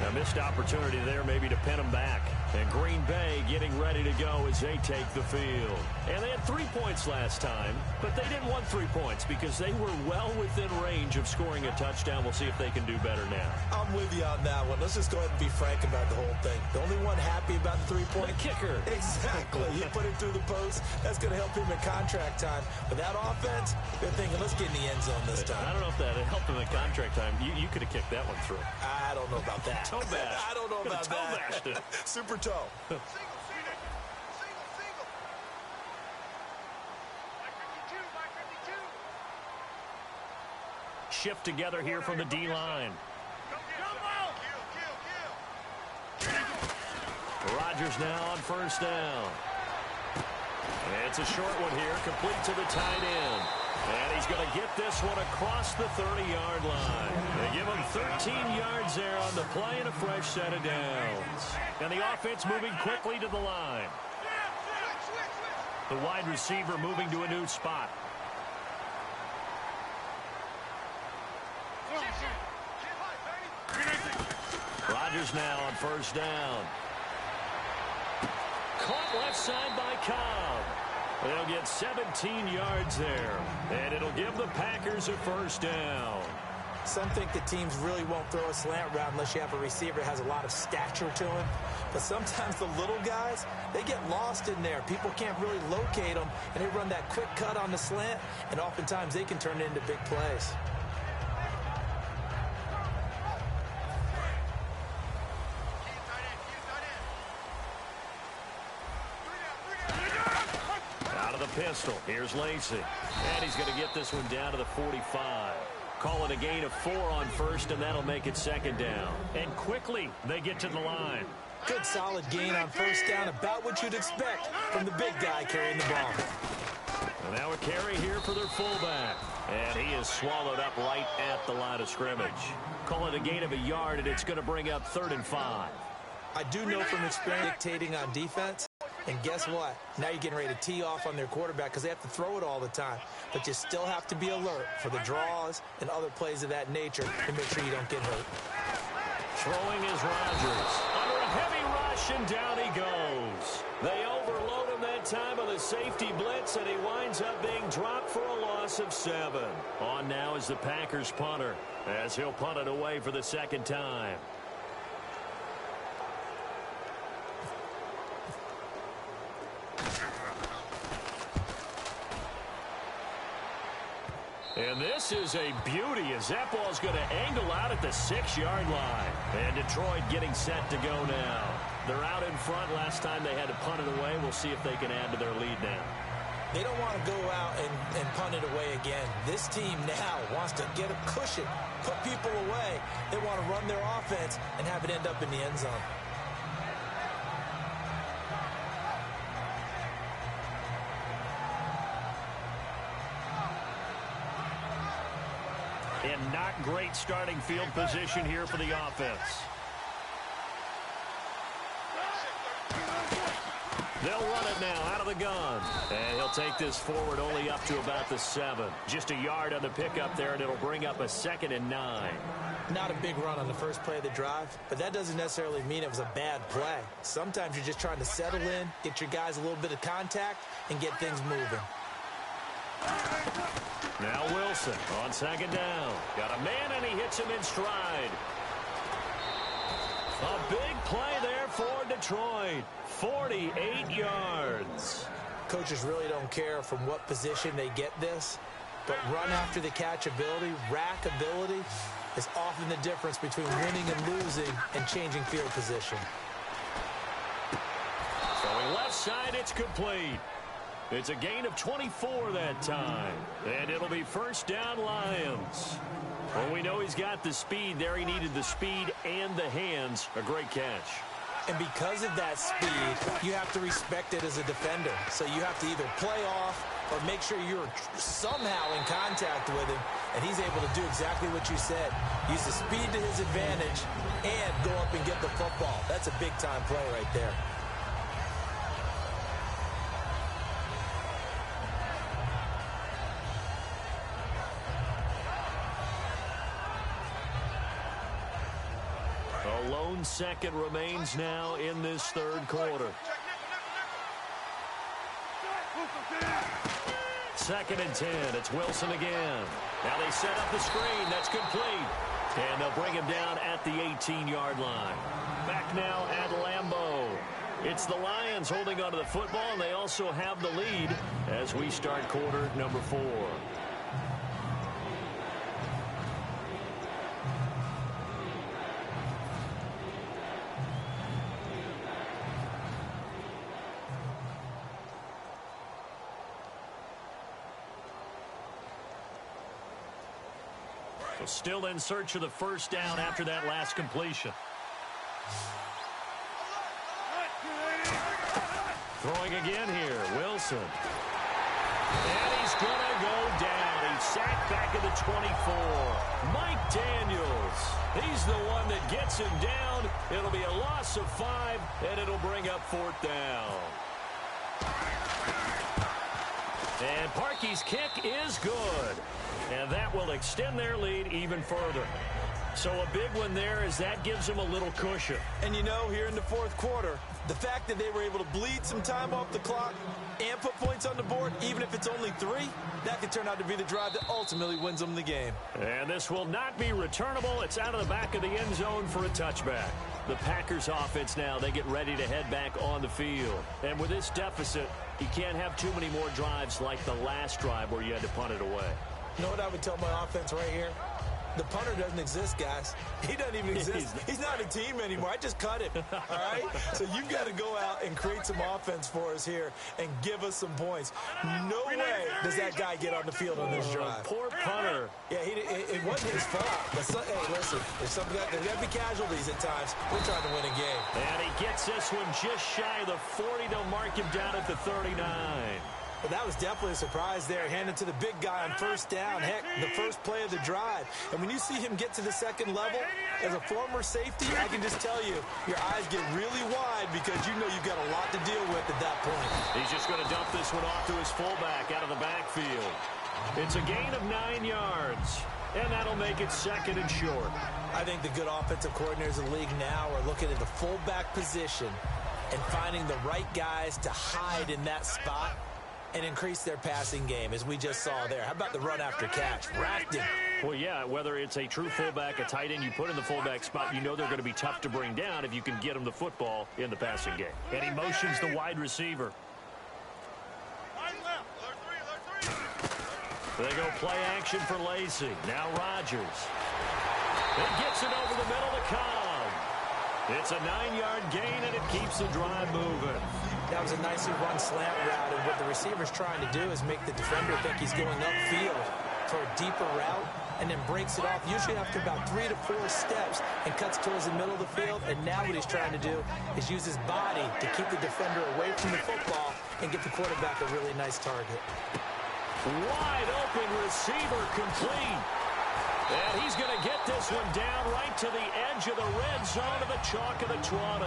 A missed opportunity there maybe to pin him back. And Green Bay getting ready to go as they take the field. And they had 3 points last time, but they didn't want 3 points because they were well within range of scoring a touchdown. We'll see if they can do better now. I'm with you on that one. Let's just go ahead and be frank about the whole thing. The only one happy about the 3-point kicker. Exactly. He put it through the post. That's going to help him in contract time. But that offense, they're thinking, let's get in the end zone this time. I don't know if that helped him in contract time. You could have kicked that one through. I don't know about that. Toe bash. I don't know about that. Super toe. Single. My 52. Shift together here from the D-line. Rodgers now on first down. It's a short one here, complete to the tight end. And he's going to get this one across the 30-yard line. They give him 13 yards there on the play and a fresh set of downs. And the offense moving quickly to the line. The wide receiver moving to a new spot. Rodgers now on first down. Caught left side by Cobb. They'll get 17 yards there, and it'll give the Packers a first down. Some think the teams really won't throw a slant route unless you have a receiver that has a lot of stature to him. But sometimes the little guys, they get lost in there. People can't really locate them, and they run that quick cut on the slant, and oftentimes they can turn it into big plays. Pistol. Here's Lacey. And he's going to get this one down to the 45. Call it a gain of 4 on first, and that'll make it second down. And quickly, they get to the line. Good solid gain on first down, about what you'd expect from the big guy carrying the ball. And now a carry here for their fullback. And he is swallowed up right at the line of scrimmage. Call it a gain of a yard, and it's going to bring up 3rd and 5. I do know from experience dictating on defense. And guess what? Now you're getting ready to tee off on their quarterback because they have to throw it all the time. But you still have to be alert for the draws and other plays of that nature to make sure you don't get hurt. Throwing is Rodgers. Under a heavy rush, and down he goes. They overload him that time on the safety blitz, and he winds up being dropped for a loss of 7. On now is the Packers punter as he'll punt it away for the second time. And this is a beauty as that ball's going to angle out at the 6-yard line. And Detroit getting set to go now. They're out in front. Last time they had to punt it away. We'll see if they can add to their lead now. They don't want to go out and punt it away again. This team now wants to get a cushion, put people away. They want to run their offense and have it end up in the end zone. And not great starting field position here for the offense. They'll run it now out of the gun. And he'll take this forward only up to about the 7. Just a yard on the pickup there, and it'll bring up a 2nd and 9. Not a big run on the first play of the drive, but that doesn't necessarily mean it was a bad play. Sometimes you're just trying to settle in, get your guys a little bit of contact, and get things moving. Now Wilson on 2nd down. Got a man, and he hits him in stride. A big play there for Detroit. 48 yards. Coaches really don't care from what position they get this, but run after the catch ability, rack ability, is often the difference between winning and losing and changing field position. Throwing left side, it's complete. It's a gain of 24 that time. And it'll be 1st down Lions. Well, we know he's got the speed there. He needed the speed and the hands. A great catch. And because of that speed, you have to respect it as a defender. So you have to either play off or make sure you're somehow in contact with him. And he's able to do exactly what you said. Use the speed to his advantage and go up and get the football. That's a big-time play right there. A lone second remains now in this 3rd quarter. 2nd and 10. It's Wilson again. Now they set up the screen. That's complete. And they'll bring him down at the 18-yard line. Back now at Lambeau. It's the Lions holding onto the football, and they also have the lead as we start quarter number 4. Still in search of the 1st down after that last completion. Throwing again here, Wilson. And he's going to go down. He's sacked back at the 24. Mike Daniels. He's the one that gets him down. It'll be a loss of 5, and it'll bring up 4th down. And Parkey's kick is good. And that will extend their lead even further. So a big one there as that gives them a little cushion. And you know, here in the 4th quarter, the fact that they were able to bleed some time off the clock and put points on the board, even if it's only 3, that could turn out to be the drive that ultimately wins them the game. And this will not be returnable. It's out of the back of the end zone for a touchback. The Packers offense now, they get ready to head back on the field. And with this deficit, you can't have too many more drives like the last drive where you had to punt it away. You know what I would tell my offense right here? The punter doesn't exist, guys. He doesn't even exist. He's not a team anymore. I just cut him, all right? So you've got to go out and create some offense for us here and give us some points. No way does that guy get on the field on this drive. Poor punter. Yeah, it wasn't his fault. But hey, listen, there's got to be casualties at times. We're trying to win a game. And he gets this one just shy of the 40. They'll mark him down at the 39. But that was definitely a surprise there, handed to the big guy on 1st down. Heck, the first play of the drive. And when you see him get to the 2nd level, as a former safety, I can just tell you, your eyes get really wide because you know you've got a lot to deal with at that point. He's just going to dump this one off to his fullback out of the backfield. It's a gain of 9 yards, and that'll make it 2nd and short. I think the good offensive coordinators in the league now are looking at the fullback position and finding the right guys to hide in that spot and increase their passing game, as we just saw there. How about the run after catch? Racked him. Well, yeah, whether it's a true fullback, a tight end, you put in the fullback spot, you know they're going to be tough to bring down if you can get them the football in the passing game. And he motions the wide receiver. They go play action for Lacey. Now Rodgers. He gets it over the middle to Cobb. It's a 9-yard gain, and it keeps the drive moving. That was a nicely run slant route, and what the receiver's trying to do is make the defender think he's going upfield for a deeper route, and then breaks it off, usually after about 3 to 4 steps, and cuts towards the middle of the field. And now what he's trying to do is use his body to keep the defender away from the football and get the quarterback a really nice target. Wide open receiver complete. And he's going to get this one down right to the edge of the red zone of the chalk of the 20.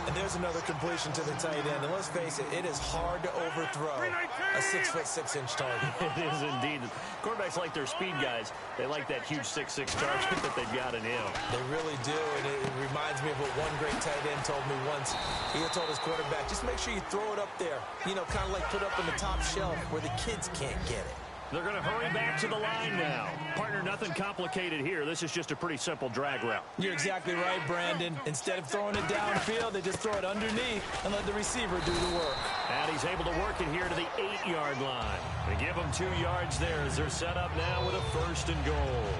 And there's another completion to the tight end. And let's face it, it is hard to overthrow a 6'6" target. It is indeed. Quarterbacks like their speed guys. They like that huge 6'6" target that they've got in him. They really do, and it reminds me of what one great tight end told me once. He had told his quarterback, just make sure you throw it up there. You know, kind of like put up on the top shelf where the kids can't get it. They're going to hurry back to the line now. Partner, nothing complicated here. This is just a pretty simple drag route. You're exactly right, Brandon. Instead of throwing it downfield, they just throw it underneath and let the receiver do the work. And he's able to work it here to the 8-yard line. They give him 2 yards there as they're set up now with a 1st and goal.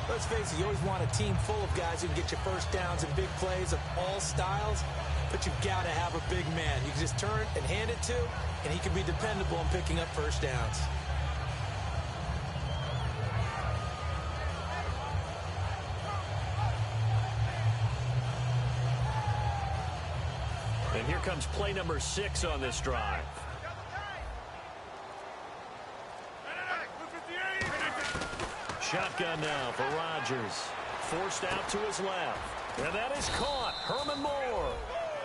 Let's face it, you always want a team full of guys who can get you first downs and big plays of all styles, but you've got to have a big man. You can just turn and hand it to, and he can be dependable in picking up first downs. And here comes play number 6 on this drive. Shotgun now for Rodgers. Forced out to his left. And that is caught. Herman Moore.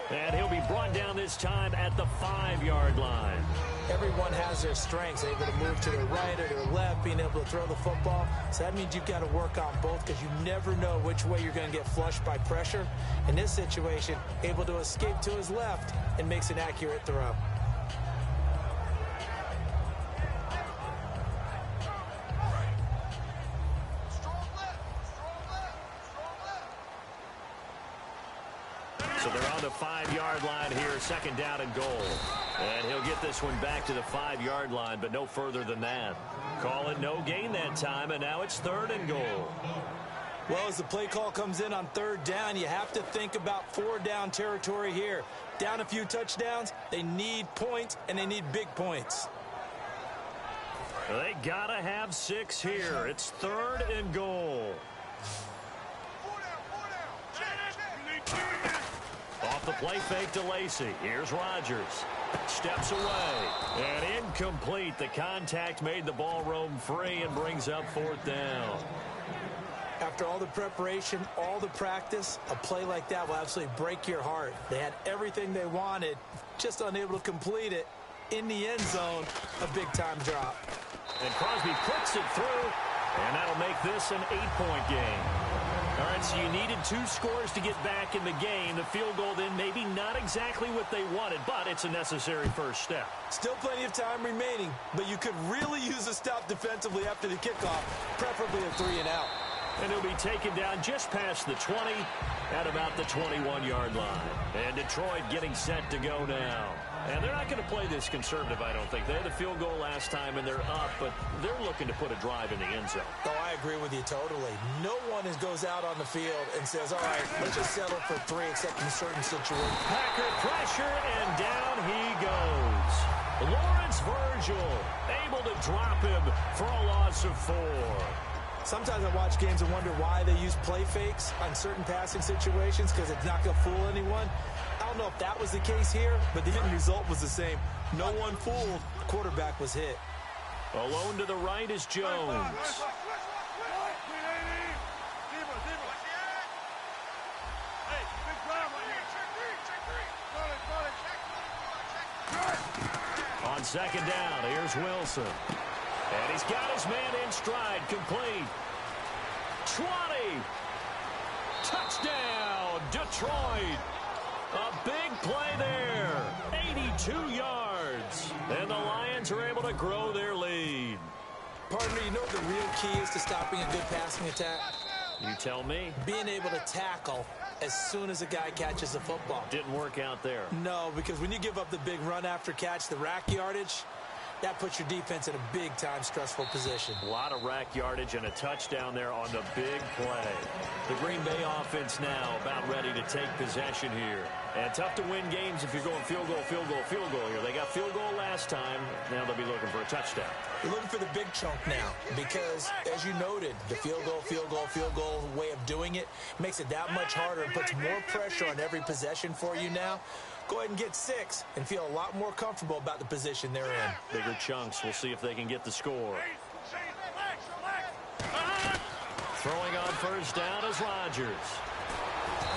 And he'll be brought down this time at the 5-yard line. Everyone has their strengths, able to move to their right or their left, being able to throw the football. So that means you've got to work on both because you never know which way you're going to get flushed by pressure. In this situation, able to escape to his left and makes an accurate throw. So they're on the 5-yard line here, 2nd down and goal. And he'll get this one back to the 5-yard line, but no further than that. Call it no gain that time, and now it's 3rd and goal. Well, as the play call comes in on 3rd down, you have to think about 4-down territory here. Down a few touchdowns, they need points, and they need big points. They got to have 6 here. It's 3rd and goal. Off the play fake to Lacey. Here's Rodgers. Steps away. And incomplete. The contact made the ball roam free and brings up 4th down. After all the preparation, all the practice, a play like that will absolutely break your heart. They had everything they wanted, just unable to complete it. In the end zone, a big-time drop. And Crosby puts it through, and that'll make this an 8-point game. All right, so you needed 2 scores to get back in the game. The field goal then maybe not exactly what they wanted, but it's a necessary first step. Still plenty of time remaining, but you could really use a stop defensively after the kickoff, preferably a 3-and-out. And he'll be taken down just past the 20 at about the 21-yard line. And Detroit getting set to go now. And they're not going to play this conservative, I don't think. They had the field goal last time, and they're up, but they're looking to put a drive in the end zone. Oh, I agree with you totally. No one goes out on the field and says, all right, let's just settle for 3 except in certain situations. Packer pressure, and down he goes. Lawrence Virgil able to drop him for a loss of 4. Sometimes I watch games and wonder why they use play fakes on certain passing situations because it's not going to fool anyone. I don't know if that was the case here, but the end result was the same. No one fooled. The quarterback was hit. Alone to the right is Jones. On 2nd down, here's Wilson. And he's got his man in stride, complete. 20. Touchdown, Detroit. A big play there. 82 yards. And the Lions are able to grow their lead. Partner, you know what the real key is to stopping a good passing attack? You tell me. Being able to tackle as soon as a guy catches the football. Didn't work out there. No, because when you give up the big run after catch, the rack yardage, that puts your defense in a big-time stressful position. A lot of rack yardage and a touchdown there on the big play. The Green Bay offense now about ready to take possession here. And tough to win games if you're going field goal, field goal, field goal here. They got field goal last time. Now they'll be looking for a touchdown. You're looking for the big chunk now because, as you noted, the field goal, field goal, field goal way of doing it makes it that much harder and puts more pressure on every possession for you now. Go ahead and get 6 and feel a lot more comfortable about the position they're in. Bigger chunks. We'll see if they can get the score. first down is Rodgers.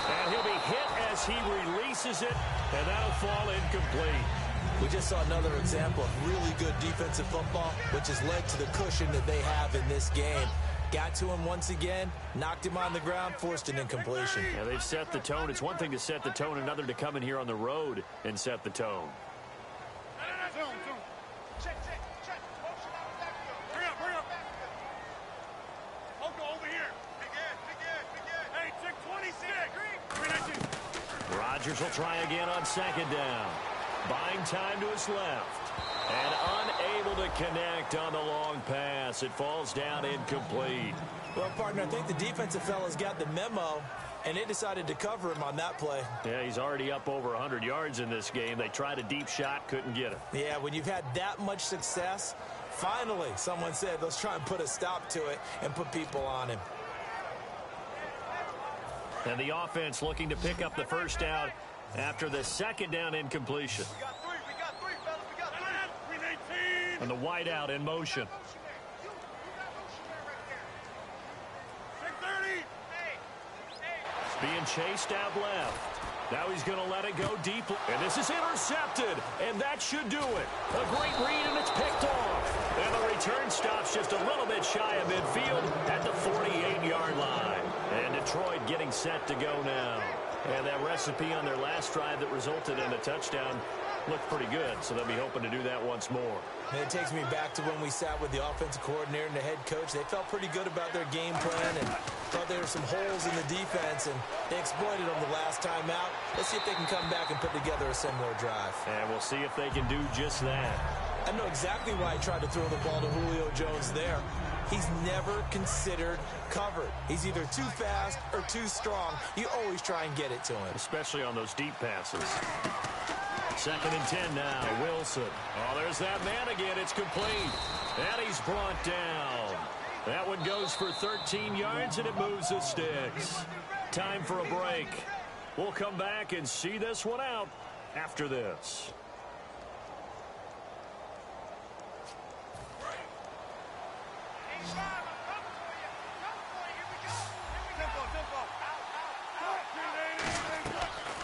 And he'll be hit as he releases it, and that'll fall incomplete. We just saw another example of really good defensive football, which has led to the cushion that they have in this game. Got to him once again, knocked him on the ground, forced an incompletion. Yeah, they've set the tone. It's one thing to set the tone, another to come in here on the road and set the tone. Check. Motion out of backfield. Hurry up. Hold over here. Big in. Hey, check 26. Rodgers will try again on second down. Buying time to his left. And unable to connect on the long pass. It falls down incomplete. Well, partner, I think the defensive fellas got the memo, and they decided to cover him on that play. Yeah, he's already up over 100 yards in this game. They tried a deep shot, couldn't get it. Yeah, when you've had that much success, finally, someone said, let's try and put a stop to it and put people on him. And the offense looking to pick up the first down after the second down incompletion. We got three, fellas. We got three. And the wideout in motion. 630. It's being chased out left. Now he's going to let it go deep. And this is intercepted. And that should do it. A great read, and it's picked off. And the return stops just a little bit shy of midfield at the 48-yard line. And Detroit getting set to go now. And that recipe on their last drive that resulted in a touchdown looked pretty good, so they'll be hoping to do that once more. And it takes me back to when we sat with the offensive coordinator and the head coach. They felt pretty good about their game plan and thought there were some holes in the defense, and they exploited them the last time out. Let's see if they can come back and put together a similar drive. And we'll see if they can do just that. I know exactly why he tried to throw the ball to Julio Jones there. He's never considered covered. He's either too fast or too strong. You always try and get it to him. Especially on those deep passes. 2nd and 10 now. Wilson. Oh, there's that man again. It's complete. And he's brought down. That one goes for 13 yards, and it moves the sticks. Time for a break. We'll come back and see this one out after this.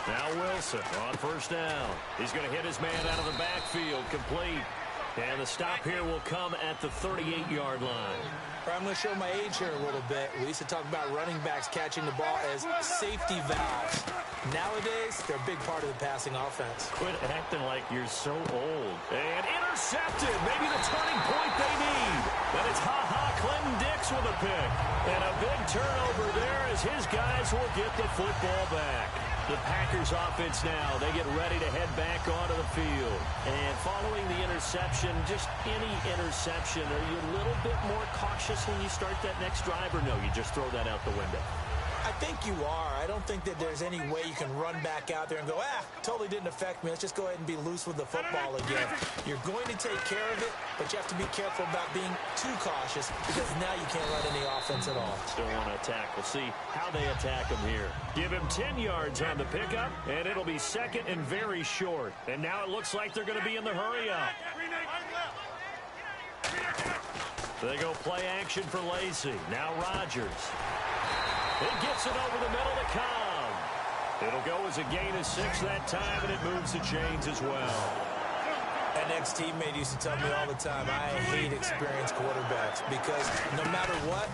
Now Wilson on first down. He's going to hit his man out of the backfield, complete. And the stop here will come at the 38-yard line. I'm going to show my age here a little bit. We used to talk about running backs catching the ball as safety valves. Nowadays, they're a big part of the passing offense. Quit acting like you're so old. And intercepted. Maybe the turning point they need. And it's Clinton Dix with a pick. And a big turnover there as his guys will get the football back. The Packers offense now, they get ready to head back onto the field. And following the interception, just any interception, are you a little bit more cautious when you start that next drive, or no, you just throw that out the window? I think you are. I don't think that there's any way you can run back out there and go, totally didn't affect me. Let's just go ahead and be loose with the football again. You're going to take care of it, but you have to be careful about being too cautious because now you can't run any offense at all. Still want to attack. We'll see how they attack him here. Give him 10 yards on the pickup, and it'll be second and very short. And now it looks like they're going to be in the hurry-up. They go play action for Lacy. Now Rodgers. It gets it over the middle to Cobb. It'll go as a gain of 6 that time, and it moves the chains as well. An ex-teammate used to tell me all the time, I hate experienced quarterbacks because no matter what,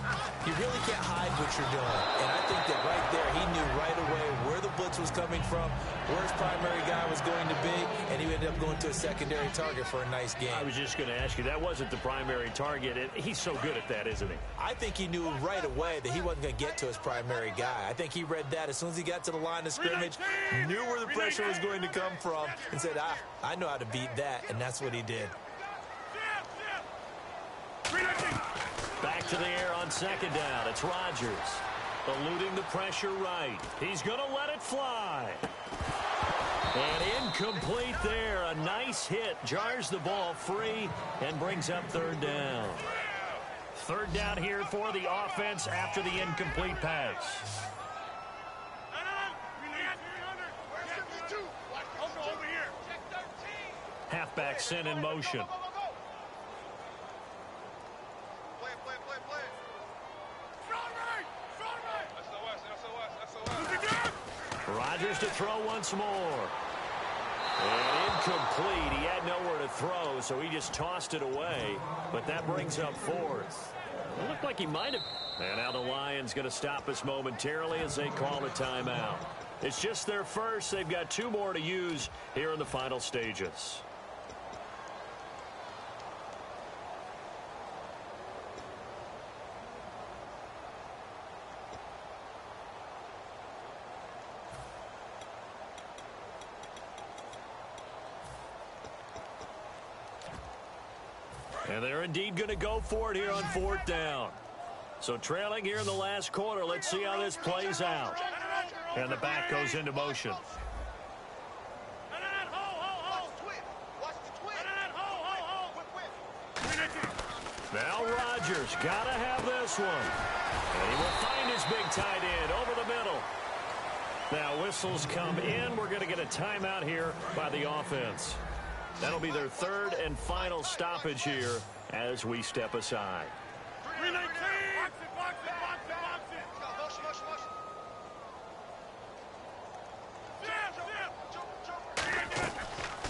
you really can't hide what you're doing. And I think that right there, he knew right away where the blitz was coming from, where his primary guy was going to be, and he ended up going to a secondary target for a nice game. I was just going to ask you, that wasn't the primary target. He's so good at that, isn't he? I think he knew right away that he wasn't going to get to his primary guy. I think he read that as soon as he got to the line of scrimmage, knew where the pressure was going to come from, and said, I know how to beat that, and that's what he did. Back to the air on second down. It's Rodgers. Eluding the pressure right. He's going to let it fly. And incomplete there. A nice hit. Jars the ball free and brings up third down. Third down here for the offense after the incomplete pass. Halfback sent in motion. Play. Rodgers to throw once more. And incomplete. He had nowhere to throw, so he just tossed it away. But that brings up fourth. It looked like he might have. And now the Lions going to stop us momentarily as they call a timeout. It's just their first. They've got 2 more to use here in the final stages. And they're indeed going to go for it here on 4th down. So trailing here in the last quarter. Let's see how this plays out. And the back goes into motion. Now Rodgers got to have this one. And he will find his big tight end over the middle. Now whistles come in. We're going to get a timeout here by the offense. That'll be their 3rd and final stoppage here as we step aside.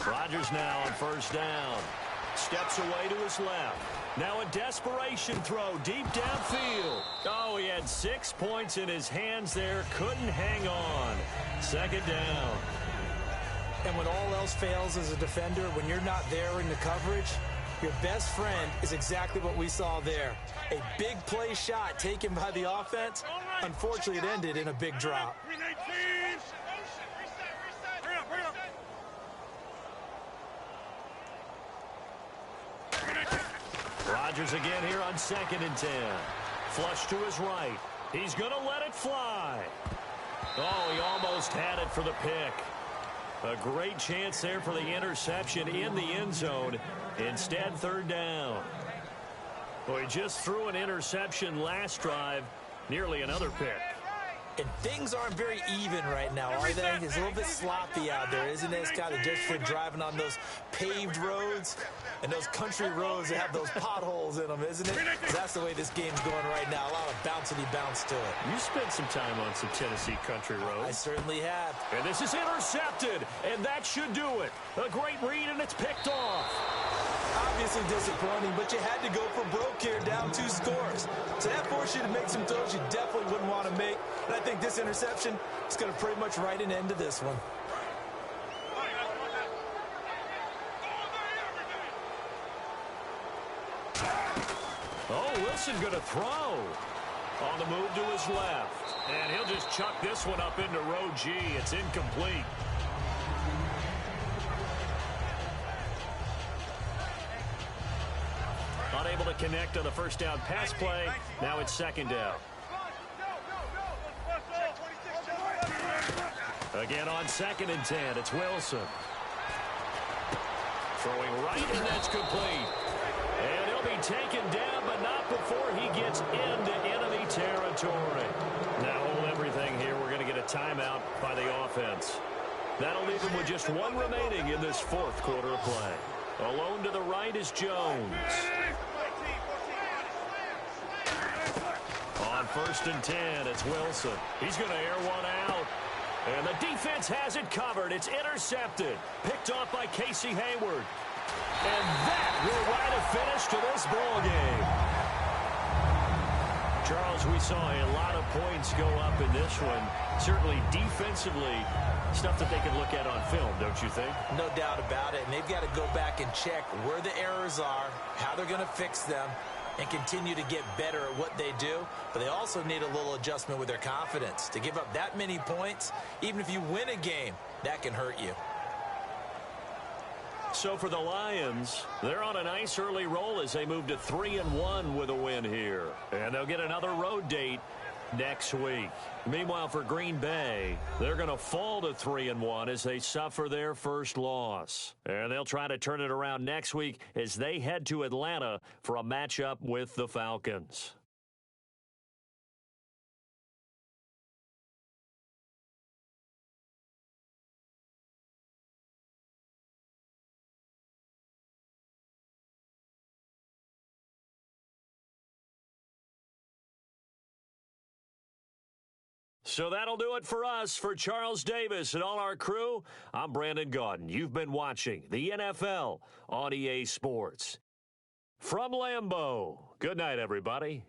Rodgers now on 1st down. Steps away to his left. Now a desperation throw deep downfield. Oh, he had 6 points in his hands there. Couldn't hang on. 2nd down. And when all else fails as a defender, when you're not there in the coverage, your best friend is exactly what we saw there. A big play shot taken by the offense. Unfortunately, it ended in a big drop. Rodgers again here on 2nd and 10. Flush to his right. He's going to let it fly. Oh, he almost had it for the pick. A great chance there for the interception in the end zone. Instead, 3rd down. Well, he just threw an interception last drive. Nearly another pick. And things aren't very even right now, are they? It's a little bit sloppy out there, isn't it? It's kind of different driving on those paved roads and those country roads that have those potholes in them, isn't it? That's the way this game's going right now. A lot of bouncy bounce to it. You spent some time on some Tennessee country roads. I certainly have. And this is intercepted, and that should do it. A great read, and it's picked off. Obviously disappointing, but you had to go for broke here, down 2 scores. So that forced you to make some throws you definitely wouldn't want to make. And I think this interception is going to pretty much write an end to this one. Oh, Wilson going to throw. On the move to his left. And he'll just chuck this one up into row G. It's incomplete. Unable to connect on the 1st down pass play. Now it's 2nd down. Again on 2nd and 10. It's Wilson. Throwing right, and that's complete. And he'll be taken down, but not before he gets into enemy territory. Now hold everything here. We're going to get a timeout by the offense. That'll leave him with just 1 remaining in this 4th quarter of play. Alone to the right is Jones. On 1st and 10, it's Wilson. He's going to air one out. And the defense has it covered. It's intercepted. Picked off by Casey Hayward. And that will write a finish to this ball game. Charles, we saw a lot of points go up in this one. Certainly defensively, stuff that they can look at on film, don't you think? No doubt about it. And they've got to go back and check where the errors are, how they're going to fix them, and continue to get better at what they do. But they also need a little adjustment with their confidence. To give up that many points, even if you win a game, that can hurt you. So for the Lions, they're on a nice early roll as they move to 3-1 with a win here. And they'll get another road date next week. Meanwhile, for Green Bay, they're going to fall to 3-1 as they suffer their first loss. And they'll try to turn it around next week as they head to Atlanta for a matchup with the Falcons. So that'll do it for us. For Charles Davis and all our crew, I'm Brandon Gaudin. You've been watching the NFL on EA Sports. From Lambeau, good night, everybody.